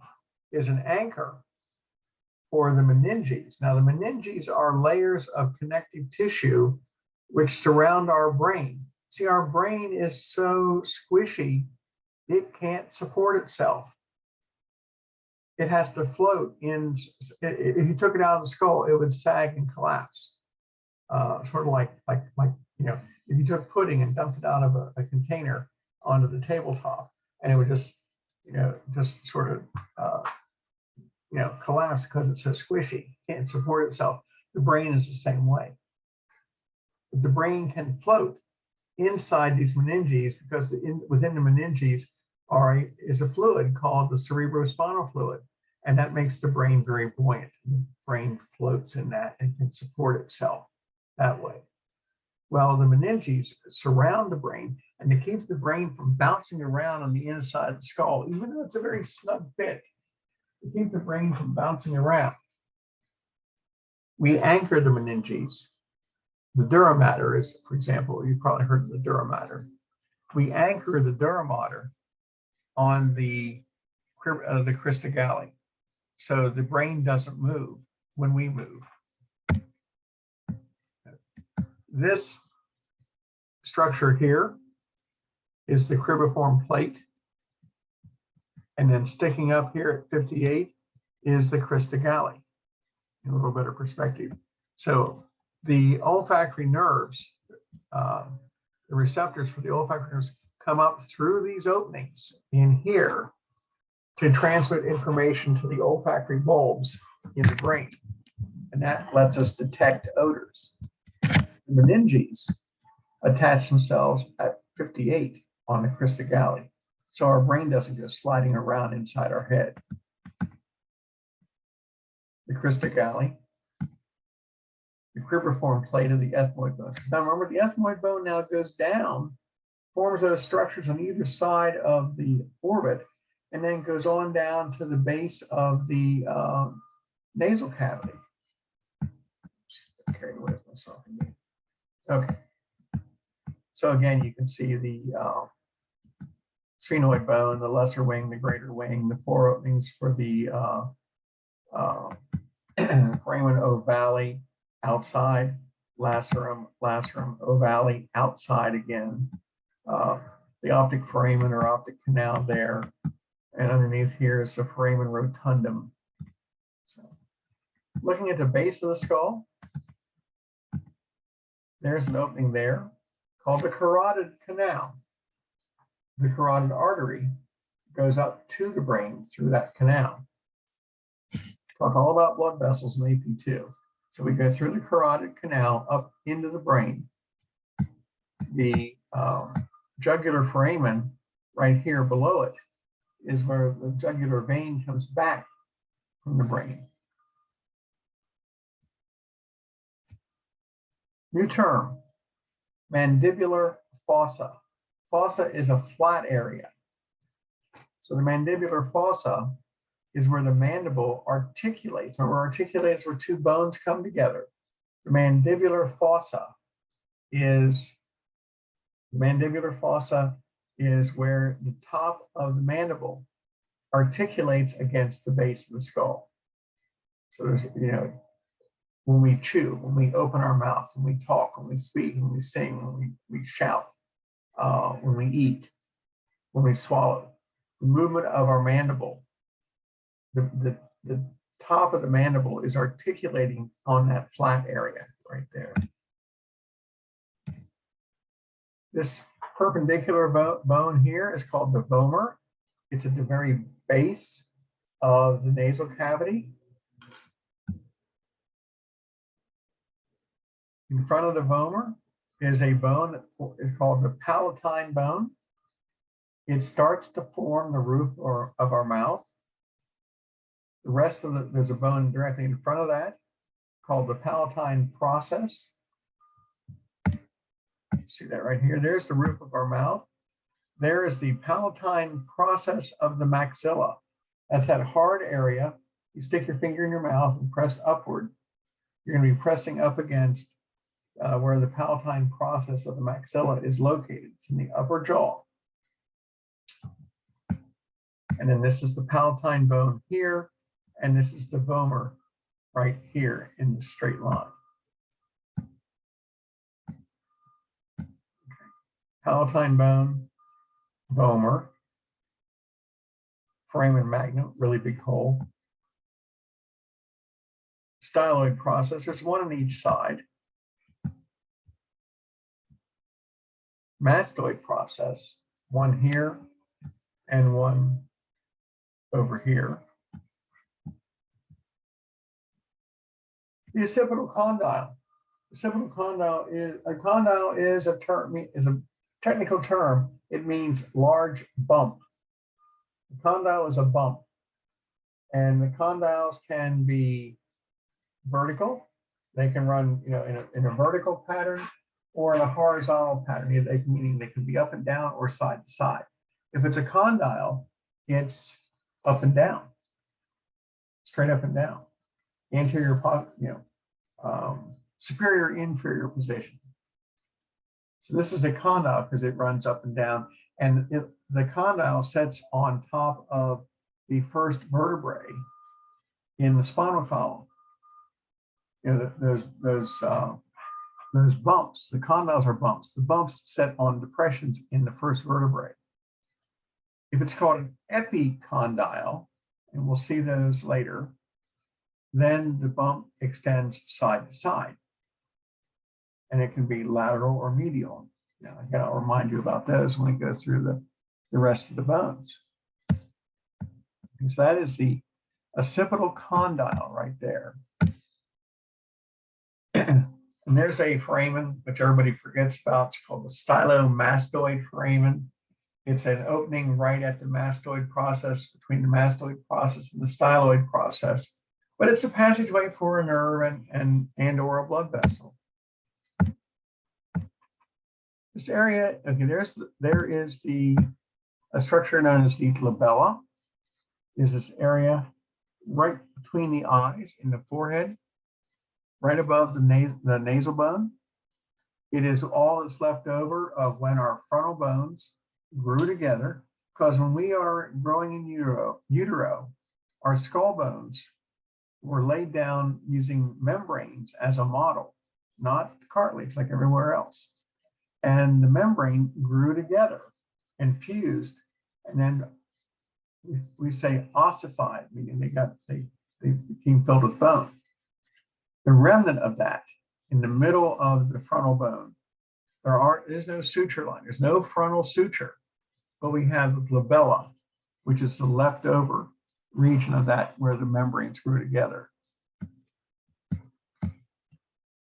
S1: is an anchor for the meninges. Now, the meninges are layers of connective tissue which surround our brain. See, our brain is so squishy, it can't support itself. It has to float in. If you took it out of the skull, it would sag and collapse. Sort of like if you took pudding and dumped it out of a container onto the tabletop, and it would just sort of collapse because it's so squishy, can't support itself. The brain is the same way. But the brain can float inside these meninges because within the meninges is a fluid called the cerebrospinal fluid, and that makes the brain very buoyant. The brain floats in that and can support itself that way. Well, the meninges surround the brain, and it keeps the brain from bouncing around on the inside of the skull, even though it's a very snug fit. It keeps the brain from bouncing around. We anchor the meninges. The dura mater is, for example, you've probably heard of the dura mater. We anchor the dura mater on the crista galli, so the brain doesn't move when we move. This structure here is the cribriform plate, and then sticking up here at 58 is the crista galli in a little better perspective. So the olfactory nerves, the receptors for the olfactory nerves come up through these openings in here to transmit information to the olfactory bulbs in the brain. And that lets us detect odors. The meninges attach themselves at 58 on the crista galli, so our brain doesn't go sliding around inside our head. The crista galli, the cribriform plate of the ethmoid bone. Now remember, the ethmoid bone now goes down, forms those structures on either side of the orbit, and then goes on down to the base of the nasal cavity. Carried away with myself again. Okay. So again, you can see the sphenoid bone, the lesser wing, the greater wing, the four openings for the foramen ovale outside, lacerum, ovale outside again, the optic foramen or optic canal there, and underneath here is the foramen rotundum. So, looking at the base of the skull, there's an opening there called the carotid canal. The carotid artery goes up to the brain through that canal. Talk all about blood vessels in AP2. So we go through the carotid canal up into the brain. The jugular foramen right here below it is where the jugular vein comes back from the brain. New term, mandibular fossa. Fossa is a flat area. So the mandibular fossa is where the mandible articulates. Remember, articulates where two bones come together. The mandibular fossa is where the top of the mandible articulates against the base of the skull. So there's, when we chew, when we open our mouth, when we talk, when we speak, when we sing, when we shout, when we eat, when we swallow, the movement of our mandible, the top of the mandible is articulating on that flat area right there. This perpendicular bone here is called the vomer. It's at the very base of the nasal cavity. In front of the vomer is a bone that is called the palatine bone. It starts to form the roof of our mouth. The rest of there's a bone directly in front of that called the palatine process. See that right here? There's the roof of our mouth. There is the palatine process of the maxilla. That's that hard area. You stick your finger in your mouth and press upward. You're going to be pressing up against where the palatine process of the maxilla is located. It's in the upper jaw. And then this is the palatine bone here, and this is the vomer right here in the straight line. Okay. Palatine bone, vomer, foramen magnum, really big hole. Styloid process, there's one on each side. Mastoid process, one here and one over here. The occipital condyle. Occipital condyle is a technical term. It means large bump. The condyle is a bump, and the condyles can be vertical. They can run, in a vertical pattern or in a horizontal pattern. Meaning they can be up and down or side to side. If it's a condyle, it's up and down, straight up and down, anterior, superior, inferior position. So this is a condyle because it runs up and down, and the condyle sits on top of the first vertebrae in the spinal column. Those bumps, the condyles are bumps. The bumps set on depressions in the first vertebrae. If it's called an epicondyle, and we'll see those later, then the bump extends side to side. And it can be lateral or medial. Again, I'll remind you about those when we go through the rest of the bones. And so that is the occipital condyle right there. And there's a foramen, which everybody forgets about. It's called the stylomastoid foramen. It's an opening right at the mastoid process, between the mastoid process and the styloid process. But it's a passageway for a nerve and or a blood vessel. This area, okay, there is a structure known as the labella. Is this area right between the eyes in the forehead, right above the nasal bone. It is all that's left over of when our frontal bones grew together, because when we are growing in utero, our skull bones were laid down using membranes as a model, not cartilage like everywhere else. And the membrane grew together and fused, and then we say ossified, meaning they became filled with bone. The remnant of that in the middle of the frontal bone, there's no suture line, there's no frontal suture, but we have the labella, which is the leftover region of that where the membranes grew together.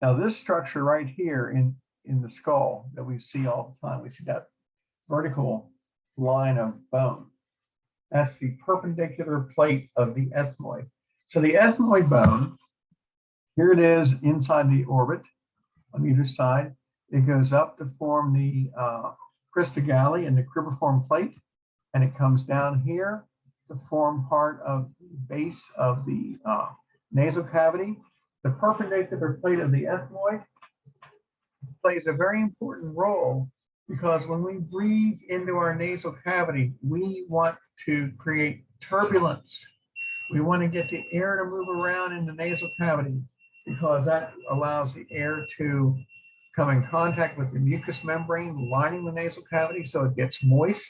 S1: Now this structure right here in the skull that we see all the time, we see that vertical line of bone. That's the perpendicular plate of the ethmoid. So the ethmoid bone, here it is inside the orbit on either side. It goes up to form the crista galli and the cribriform plate, and it comes down here to form part of the base of the nasal cavity. The perpendicular plate of the ethmoid plays a very important role, because when we breathe into our nasal cavity, we want to create turbulence. We want to get the air to move around in the nasal cavity, because that allows the air to come in contact with the mucous membrane lining the nasal cavity, so it gets moist.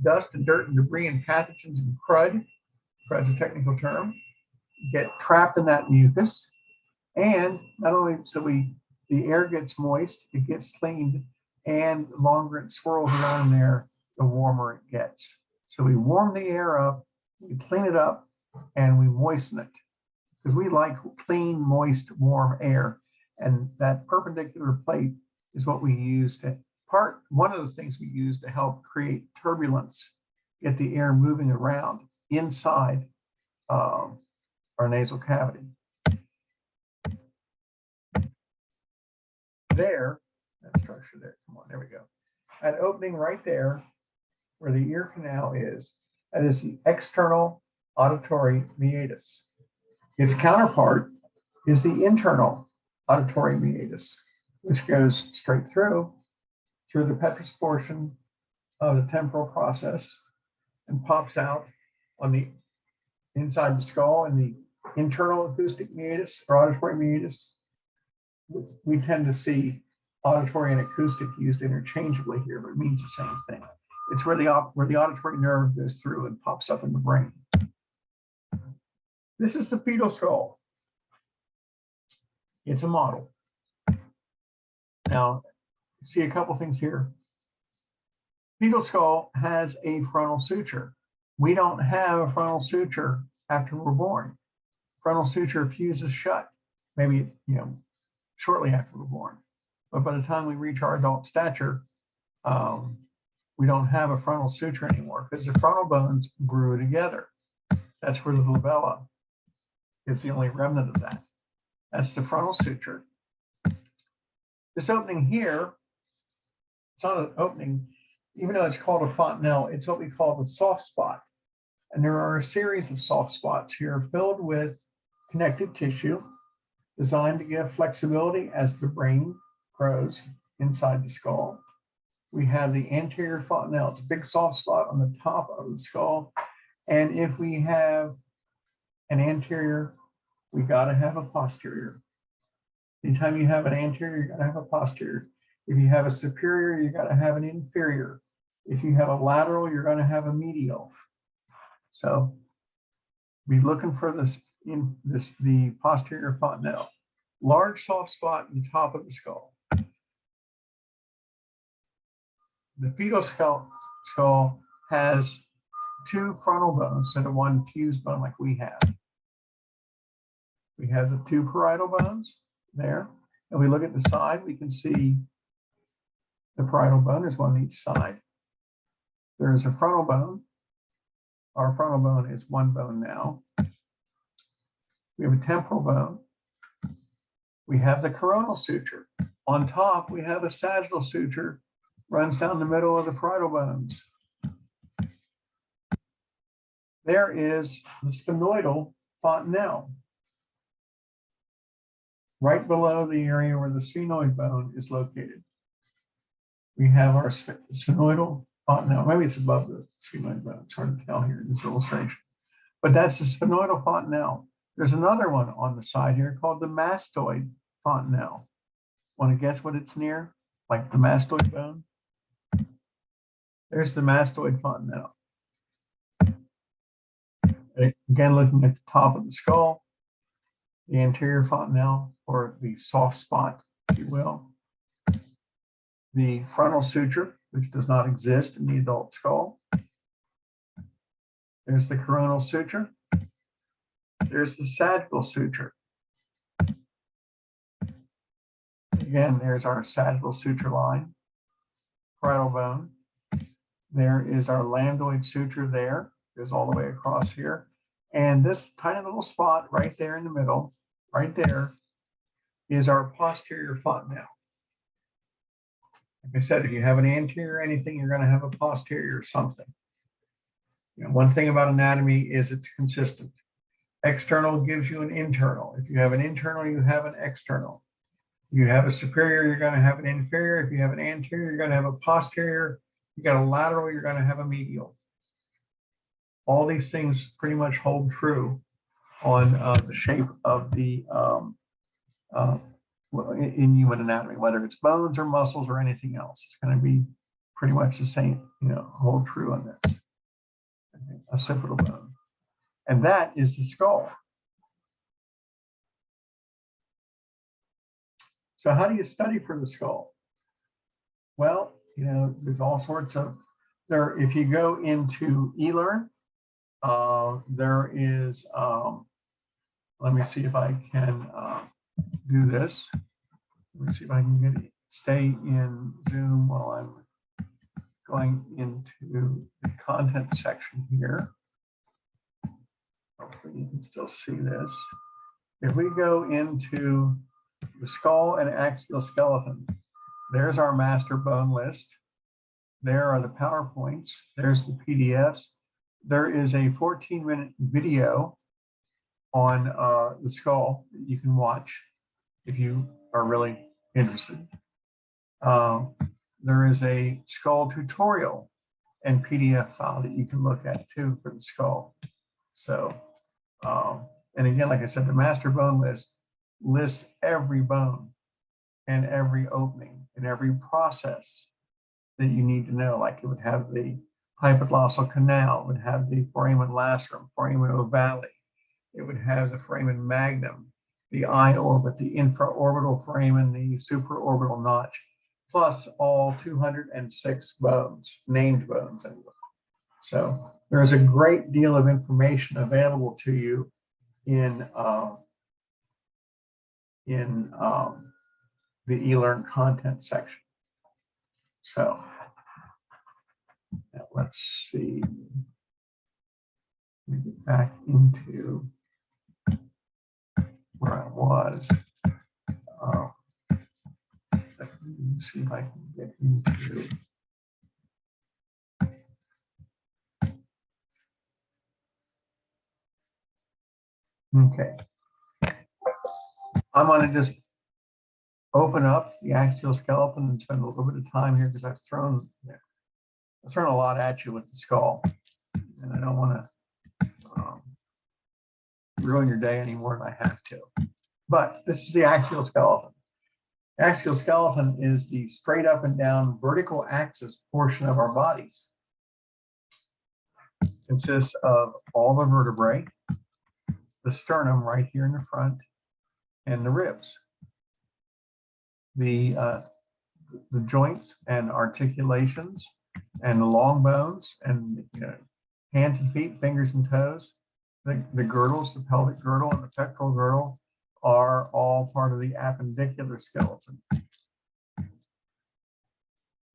S1: Dust and dirt and debris and pathogens and crud's a technical term, get trapped in that mucus. And not only the air gets moist, it gets cleaned, and the longer it swirls around there, the warmer it gets. So we warm the air up, we clean it up, and we moisten it because we like clean, moist, warm air. And that perpendicular plate is what we use to one of the things we use to help create turbulence, get the air moving around inside our nasal cavity. There, that structure there, come on, there we go. An opening right there where the ear canal is, that is the external auditory meatus. Its counterpart is the internal auditory meatus, which goes straight through the petrous portion of the temporal process and pops out on the inside the skull and the internal acoustic meatus or auditory meatus. We tend to see auditory and acoustic used interchangeably here, but it means the same thing. It's where the auditory nerve goes through and pops up in the brain. This is the fetal skull. It's a model. Now, see a couple things here. Fetal skull has a frontal suture. We don't have a frontal suture after we're born. Frontal suture fuses shut, maybe shortly after we're born. But by the time we reach our adult stature, we don't have a frontal suture anymore because the frontal bones grew together. That's where the labella is the only remnant of that. That's the frontal suture. This opening here, it's not an opening, even though it's called a fontanelle, it's what we call the soft spot. And there are a series of soft spots here filled with connective tissue designed to give flexibility as the brain grows inside the skull. We have the anterior fontanelle. It's a big soft spot on the top of the skull. And if we have an anterior, we got to have a posterior. Anytime you have an anterior, you got to have a posterior. If you have a superior, you got to have an inferior. If you have a lateral, you're going to have a medial. So be looking for the posterior fontanelle. Large soft spot in the top of the skull. The fetal skull has two frontal bones instead of one fused bone like we have. We have the two parietal bones there. And we look at the side, we can see the parietal bone. There's one on each side. There's a frontal bone. Our frontal bone is one bone now. We have a temporal bone. We have the coronal suture. On top, we have a sagittal suture, runs down the middle of the parietal bones. There is the sphenoidal fontanelle, right below the area where the sphenoid bone is located. We have our sphenoidal fontanelle. Maybe it's above the sphenoid bone. It's hard to tell here in this illustration. But that's the sphenoidal fontanelle. There's another one on the side here called the mastoid fontanelle. Want to guess what it's near? Like the mastoid bone? There's the mastoid fontanelle. Again, looking at the top of the skull, the anterior fontanelle, or the soft spot, if you will. The frontal suture, which does not exist in the adult skull. There's the coronal suture. There's the sagittal suture. Again, there's our sagittal suture line, parietal bone. There is our lambdoid suture there. Goes all the way across here. And this tiny little spot right there in the middle, right there, is our posterior fontanelle. Like I said, if you have an anterior anything, you're going to have a posterior something. One thing about anatomy is it's consistent. External gives you an internal. If you have an internal, you have an external. If you have a superior, you're going to have an inferior. If you have an anterior, you're going to have a posterior. You got a lateral, you're going to have a medial. All these things pretty much hold true on the shape of the in human anatomy, whether it's bones or muscles or anything else. It's going to be pretty much the same, hold true on this. Occipital bone. And that is the skull. So how do you study for the skull? Well, you know, there's all sorts of there. If you go into eLearn, there is. Let me see if I can do this. Let me see if I can stay in Zoom while I'm going into the content section here. Hopefully you can still see this. If we go into the skull and axial skeleton, there's our master bone list. There are the PowerPoints. There's the PDFs. There is a 14-minute video on the skull that you can watch if you are really interested. There is a skull tutorial and PDF file that you can look at too for the skull. So, and again, like I said, the master bone list lists every bone and every opening and every process that you need to know. Like it would have the hypoglossal canal, it would have the foramen lacerum, foramen ovale, it would have the foramen magnum, the eye orbit, the infraorbital foramen, the supraorbital notch, plus all 206 bones, named bones. So there's a great deal of information available to you in the eLearn content section. So now let's see. Let me get back into where I was. Let me see if I can get into. Okay. I'm going to just open up the axial skeleton and spend a little bit of time here because I've thrown a lot at you with the skull, and I don't want to ruin your day any more than I have to. But this is the axial skeleton. The axial skeleton is the straight up and down vertical axis portion of our bodies. It consists of all the vertebrae, the sternum right here in the front, and the ribs. The joints and articulations and the long bones and hands and feet, fingers and toes, the girdles, the pelvic girdle and the pectoral girdle are all part of the appendicular skeleton.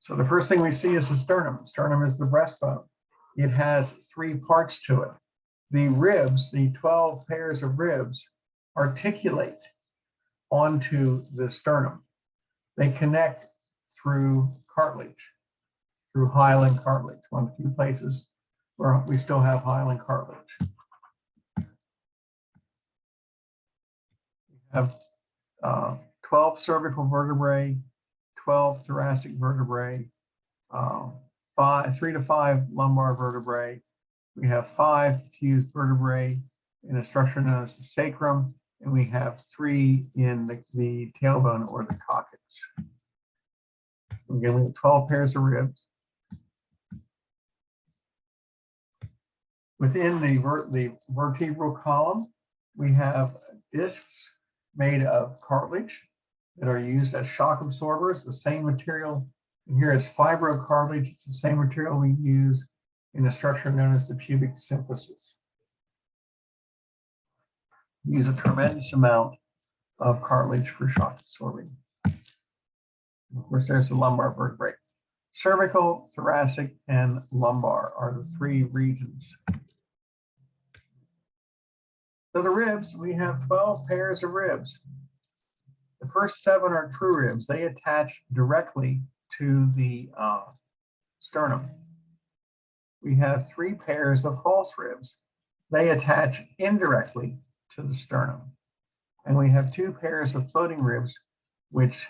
S1: So the first thing we see is the sternum. The sternum is the breastbone. It has 3 parts to it. The ribs, the 12 pairs of ribs, articulate onto the sternum. They connect through cartilage, through hyaline cartilage, one of the few places where we still have hyaline cartilage. We have 12 cervical vertebrae, 12 thoracic vertebrae, 3 to 5 lumbar vertebrae. We have 5 fused vertebrae in a structure known as the sacrum, and we have 3 in the tailbone or the coccyx. Again, we have 12 pairs of ribs. Within the vertebral column, we have discs made of cartilage that are used as shock absorbers, the same material. And here it's fibrocartilage. It's the same material we use in a structure known as the pubic symphysis. We use a tremendous amount of cartilage for shock absorbing. Of course, there's the lumbar vertebrae. Cervical, thoracic, and lumbar are the 3 regions. So the ribs, we have 12 pairs of ribs. The first 7 are true ribs. They attach directly to the sternum. We have 3 pairs of false ribs. They attach indirectly to the sternum. And we have 2 pairs of floating ribs, which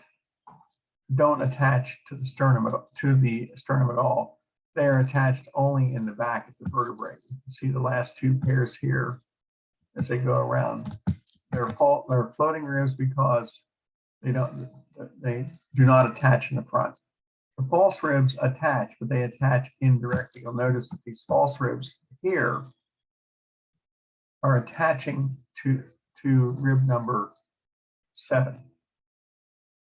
S1: don't attach to the sternum at all. They're attached only in the back of the vertebrae. You can see the last 2 pairs here as they go around. They're floating ribs because they do not attach in the front. The false ribs attach, but they attach indirectly. You'll notice that these false ribs here are attaching to rib number 7.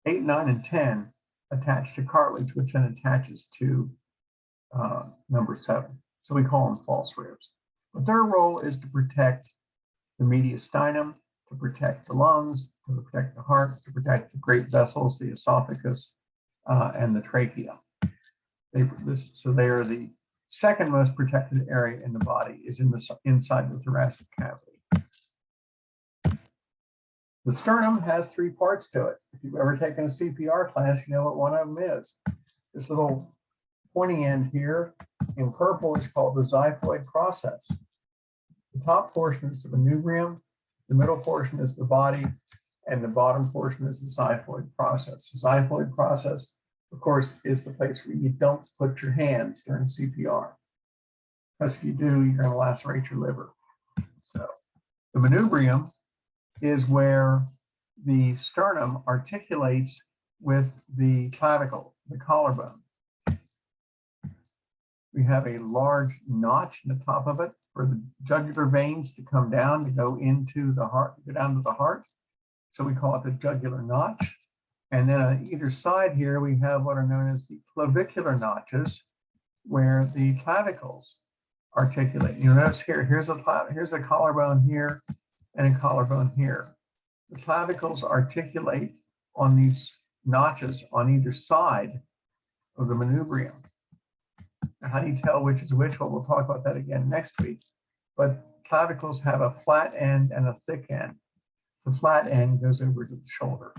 S1: 8, 9, and 10 attach to cartilage, which then attaches to number 7. So we call them false ribs. But their role is to protect the mediastinum, to protect the lungs, to protect the heart, to protect the great vessels, the esophagus, and the trachea. So they are the second most protected area in the body, is in the inside the thoracic cavity. The sternum has 3 parts to it. If you've ever taken a CPR class, you know what one of them is. This little pointy end here in purple is called the xiphoid process. The top portion is the manubrium, the middle portion is the body, and the bottom portion is the xiphoid process. The xiphoid process, of course, is the place where you don't put your hands during CPR. Because if you do, you're going to lacerate your liver. So the manubrium is where the sternum articulates with the clavicle, the collarbone. We have a large notch in the top of it for the jugular veins to come down, to go into the heart, go down to the heart. So we call it the jugular notch. And then on either side here, we have what are known as the clavicular notches, where the clavicles articulate. You notice here, here's a collarbone here and a collarbone here. The clavicles articulate on these notches on either side of the manubrium. Now, how do you tell which is which? Well, we'll talk about that again next week. But clavicles have a flat end and a thick end. The flat end goes over to the shoulder.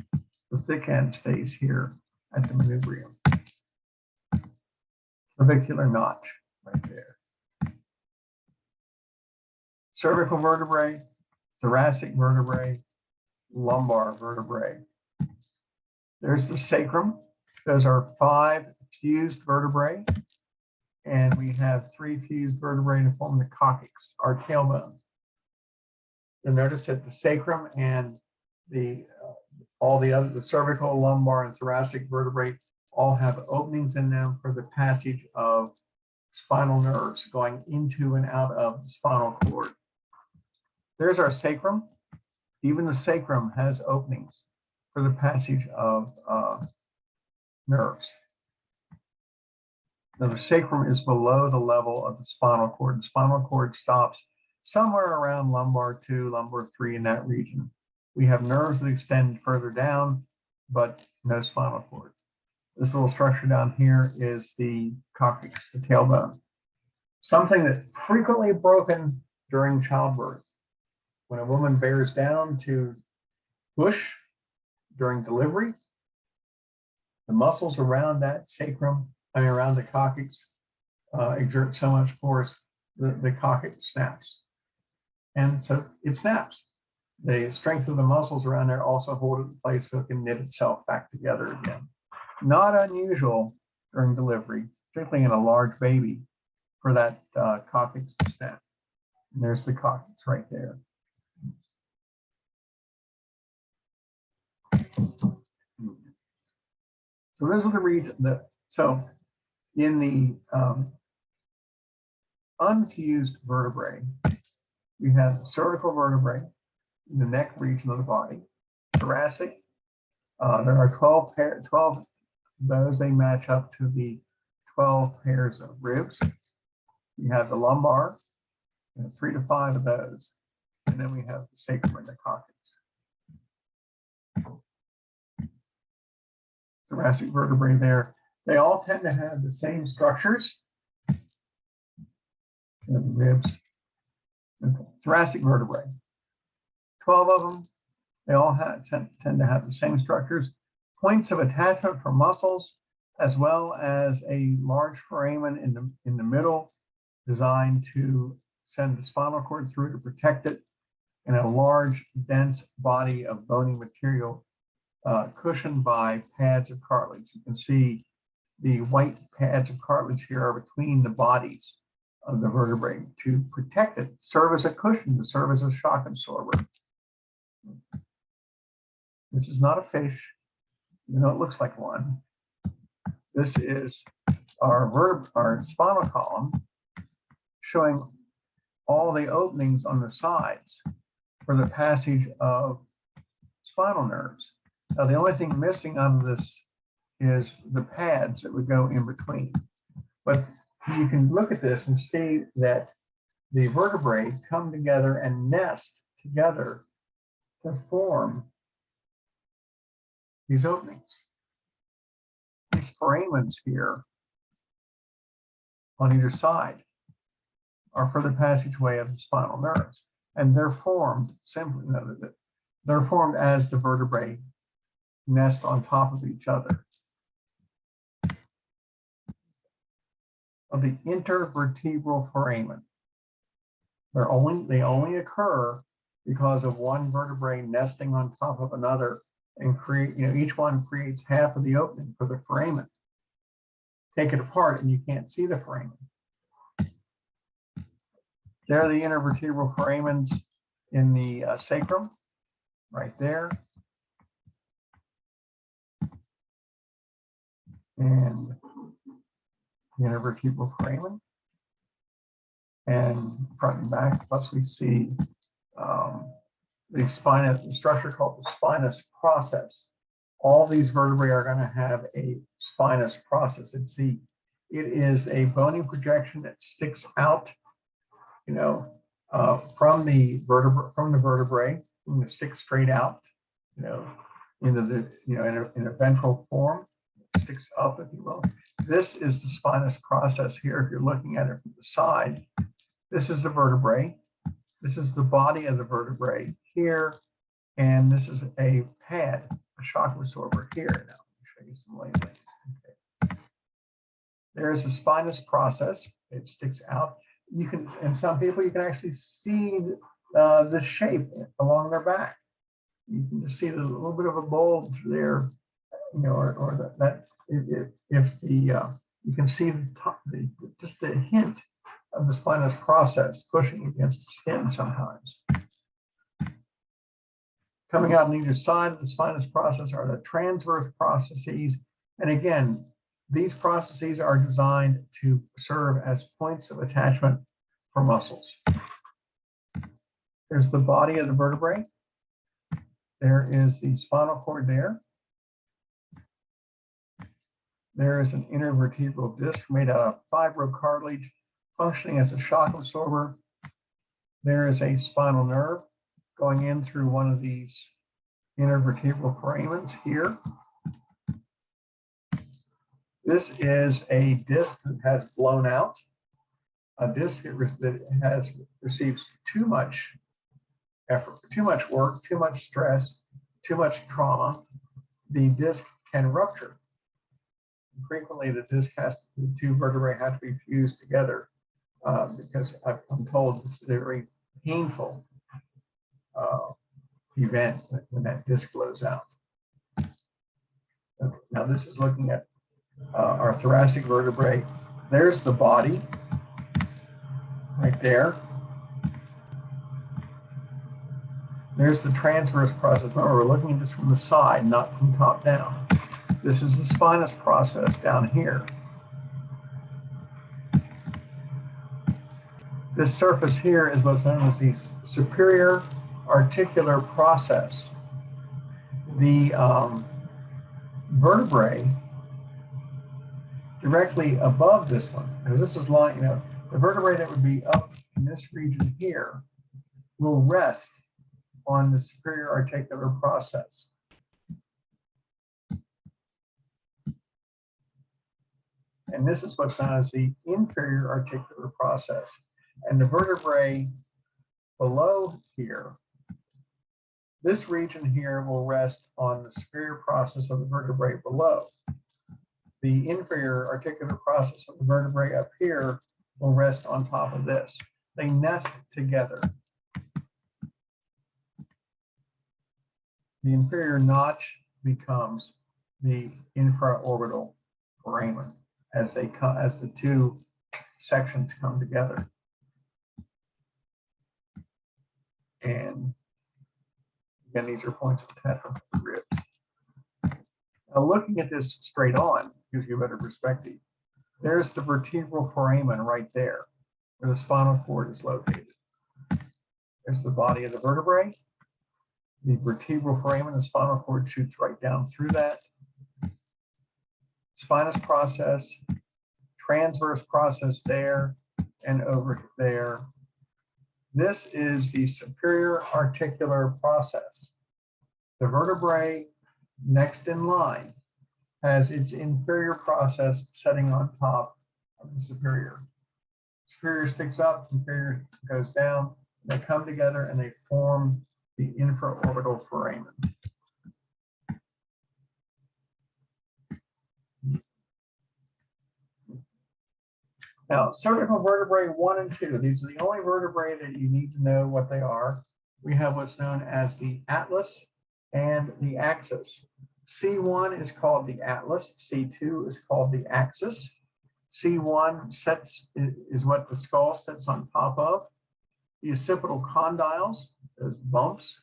S1: The thick end stays here at the manubrium. Clavicular notch right there. Cervical vertebrae, thoracic vertebrae, lumbar vertebrae. There's the sacrum. Those are 5 fused vertebrae. And we have 3 fused vertebrae to form the coccyx, our tailbone. You'll notice that the sacrum and all the other, the cervical, lumbar, and thoracic vertebrae all have openings in them for the passage of spinal nerves going into and out of the spinal cord. There's our sacrum. Even the sacrum has openings for the passage of nerves. Now the sacrum is below the level of the spinal cord. The spinal cord stops somewhere around lumbar 2, lumbar 3 in that region. We have nerves that extend further down, but no spinal cord. This little structure down here is the coccyx, the tailbone. Something that's frequently broken during childbirth. When a woman bears down to push during delivery, the muscles around that sacrum, around the coccyx, exert so much force, the coccyx snaps. And so it snaps. The strength of the muscles around there also hold it in place so it can knit itself back together again. Not unusual during delivery, particularly in a large baby, for that coccyx to snap. And there's the coccyx right there. So those are the regions that, so in the unfused vertebrae, we have the cervical vertebrae in the neck region of the body, thoracic. There are 12 of those. They match up to the 12 pairs of ribs. You have the lumbar, 3 to 5 of those. And then we have the sacrum and the coccyx. Thoracic vertebrae there. They all tend to have the same structures. And ribs. Thoracic vertebrae. 12 of them. They all tend to have the same structures. Points of attachment for muscles, as well as a large foramen in the middle, designed to send the spinal cord through to protect it, and a large, dense body of bony material cushioned by pads of cartilage. You can see the white pads of cartilage here are between the bodies of the vertebrae to protect it, serve as a cushion, to serve as a shock absorber. This is not a fish, even though it looks like one. This is our spinal column, showing all the openings on the sides for the passage of spinal nerves. Now, the only thing missing on this is the pads that would go in between. But you can look at this and see that the vertebrae come together and nest together to form these openings. These foramens here on either side are for the passageway of the spinal nerves, and they're formed simply, they're formed as the vertebrae nest on top of each other. Of the intervertebral foramen, they only occur because of one vertebrae nesting on top of another and create, each one creates half of the opening for the foramen. Take it apart and you can't see the foramen. There are the intervertebral foramens in the sacrum, right there. And the intervertebral foramen. And front and back, plus we see the structure called the spinous process. All these vertebrae are going to have a spinous process. It is a bony projection that sticks out, from the vertebrae, and it sticks straight out, into the, in a ventral form, it sticks up, if you will. This is the spinous process here. If you're looking at it from the side, this is the vertebrae. This is the body of the vertebrae here, and this is a pad, a shock absorber here. Now, let me show you some labeling. Okay. There's a spinous process. It sticks out. You can, in some people, you can actually see the shape along their back. You can just see a little bit of a bulge there, or that if the you can see the top, just a hint of the spinous process pushing against the skin sometimes. Coming out on either side of the spinous process are the transverse processes. And again, these processes are designed to serve as points of attachment for muscles. There's the body of the vertebrae. There is the spinal cord there. There is an intervertebral disc made out of fibrocartilage functioning as a shock absorber. There is a spinal nerve going in through one of these intervertebral foramens here. This is a disc that has blown out, a disc that receives too much effort, too much work, too much stress, too much trauma. The disc can rupture. Frequently, the two vertebrae have to be fused together because I'm told this is a very painful event when that disc blows out. Okay, now this is looking at our thoracic vertebrae. There's the body right there. There's the transverse process. Remember, we're looking at this from the side, not from top down. This is the spinous process down here. This surface here is what's known as the superior articular process. The vertebrae directly above this one, because this is lying, the vertebrae that would be up in this region here will rest on the superior articular process. And this is what's known as the inferior articular process. And the vertebrae below here, this region here will rest on the superior process of the vertebrae below. The inferior articular process of the vertebrae up here will rest on top of this. They nest together. The inferior notch becomes the infraorbital foramen as the two sections come together. And again, these are points of attachment for the ribs. Now, looking at this straight on gives you a better perspective. There's the vertebral foramen right there, where the spinal cord is located. There's the body of the vertebrae. The vertebral foramen, the spinal cord shoots right down through that. spinous process, transverse process there and over there. This is the superior articular process. The vertebrae next in line has its inferior process setting on top of the superior. Superior sticks up, inferior goes down. They come together and they form the infraorbital foramen. Now, cervical vertebrae 1 and 2, these are the only vertebrae that you need to know what they are. We have what's known as the atlas and the axis. C1 is called the atlas, C2 is called the axis. C1 is what the skull sits on top of. The occipital condyles, those bumps,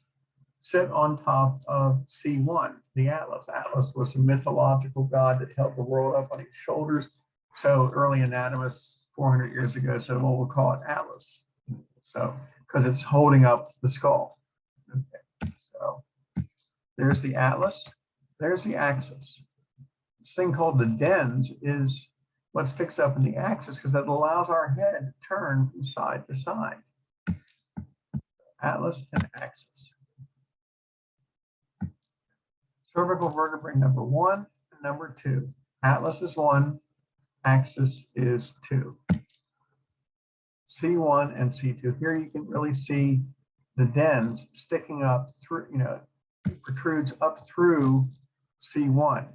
S1: sit on top of C1, the atlas. Atlas was a mythological god that held the world up on his shoulders. So early anatomists 400 years ago said, well, we'll call it Atlas. So, because it's holding up the skull. Okay. So there's the atlas, there's the axis. This thing called the dens is what sticks up in the axis because it allows our head to turn from side to side. Atlas and axis. Cervical vertebrae number 1 and number 2. Atlas is 1. Axis is 2. C1 and C2. Here you can really see the dens sticking up through, it protrudes up through C1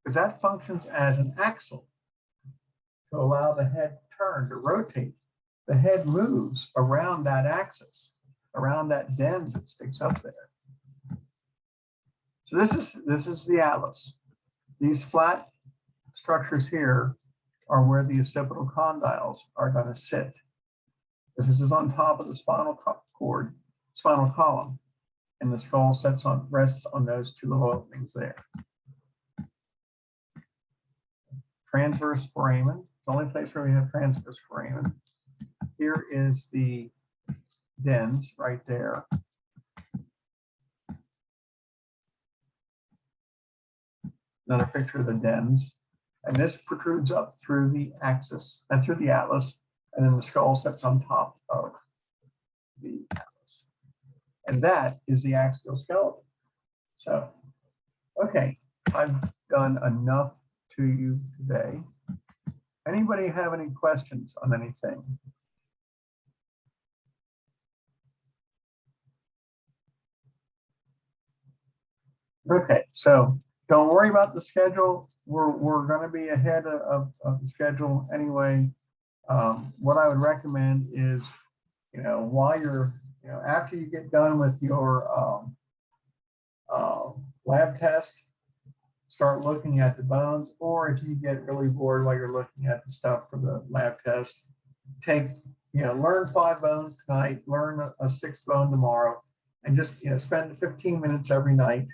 S1: because that functions as an axle to allow the head to turn, to rotate. The head moves around that axis, around that dens that sticks up there. So this is the atlas. These flat structures here are where the occipital condyles are going to sit. This is on top of the spinal column, and the skull rests on those two little openings there. Transverse foramen, the only place where we have transverse foramen. Here is the dens right there. Another picture of the dens. And this protrudes up through the axis and through the atlas, and then the skull sits on top of the atlas. And that is the axial skeleton. So, okay, I've done enough to you today. Anybody have any questions on anything? Okay, so don't worry about the schedule. We're going to be ahead of the schedule anyway. What I would recommend is, while you're, after you get done with your lab test, start looking at the bones, or if you get really bored while you're looking at the stuff for the lab test, learn 5 bones tonight, learn a 6th bone tomorrow, and just, spend 15 minutes every night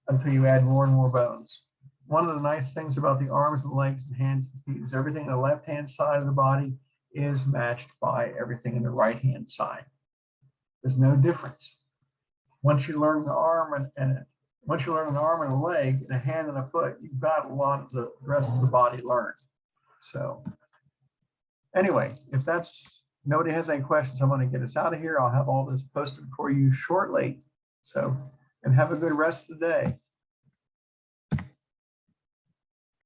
S1: until you add more and more bones. One of the nice things about the arms and legs and hands and feet is everything on the left-hand side of the body is matched by everything in the right-hand side. There's no difference. Once you learn the arm once you learn an arm and a leg and a hand and a foot, you've got a lot of the rest of the body learned. So anyway, if nobody has any questions, I'm going to get us out of here. I'll have all this posted for you shortly. So, and have a good rest of the day.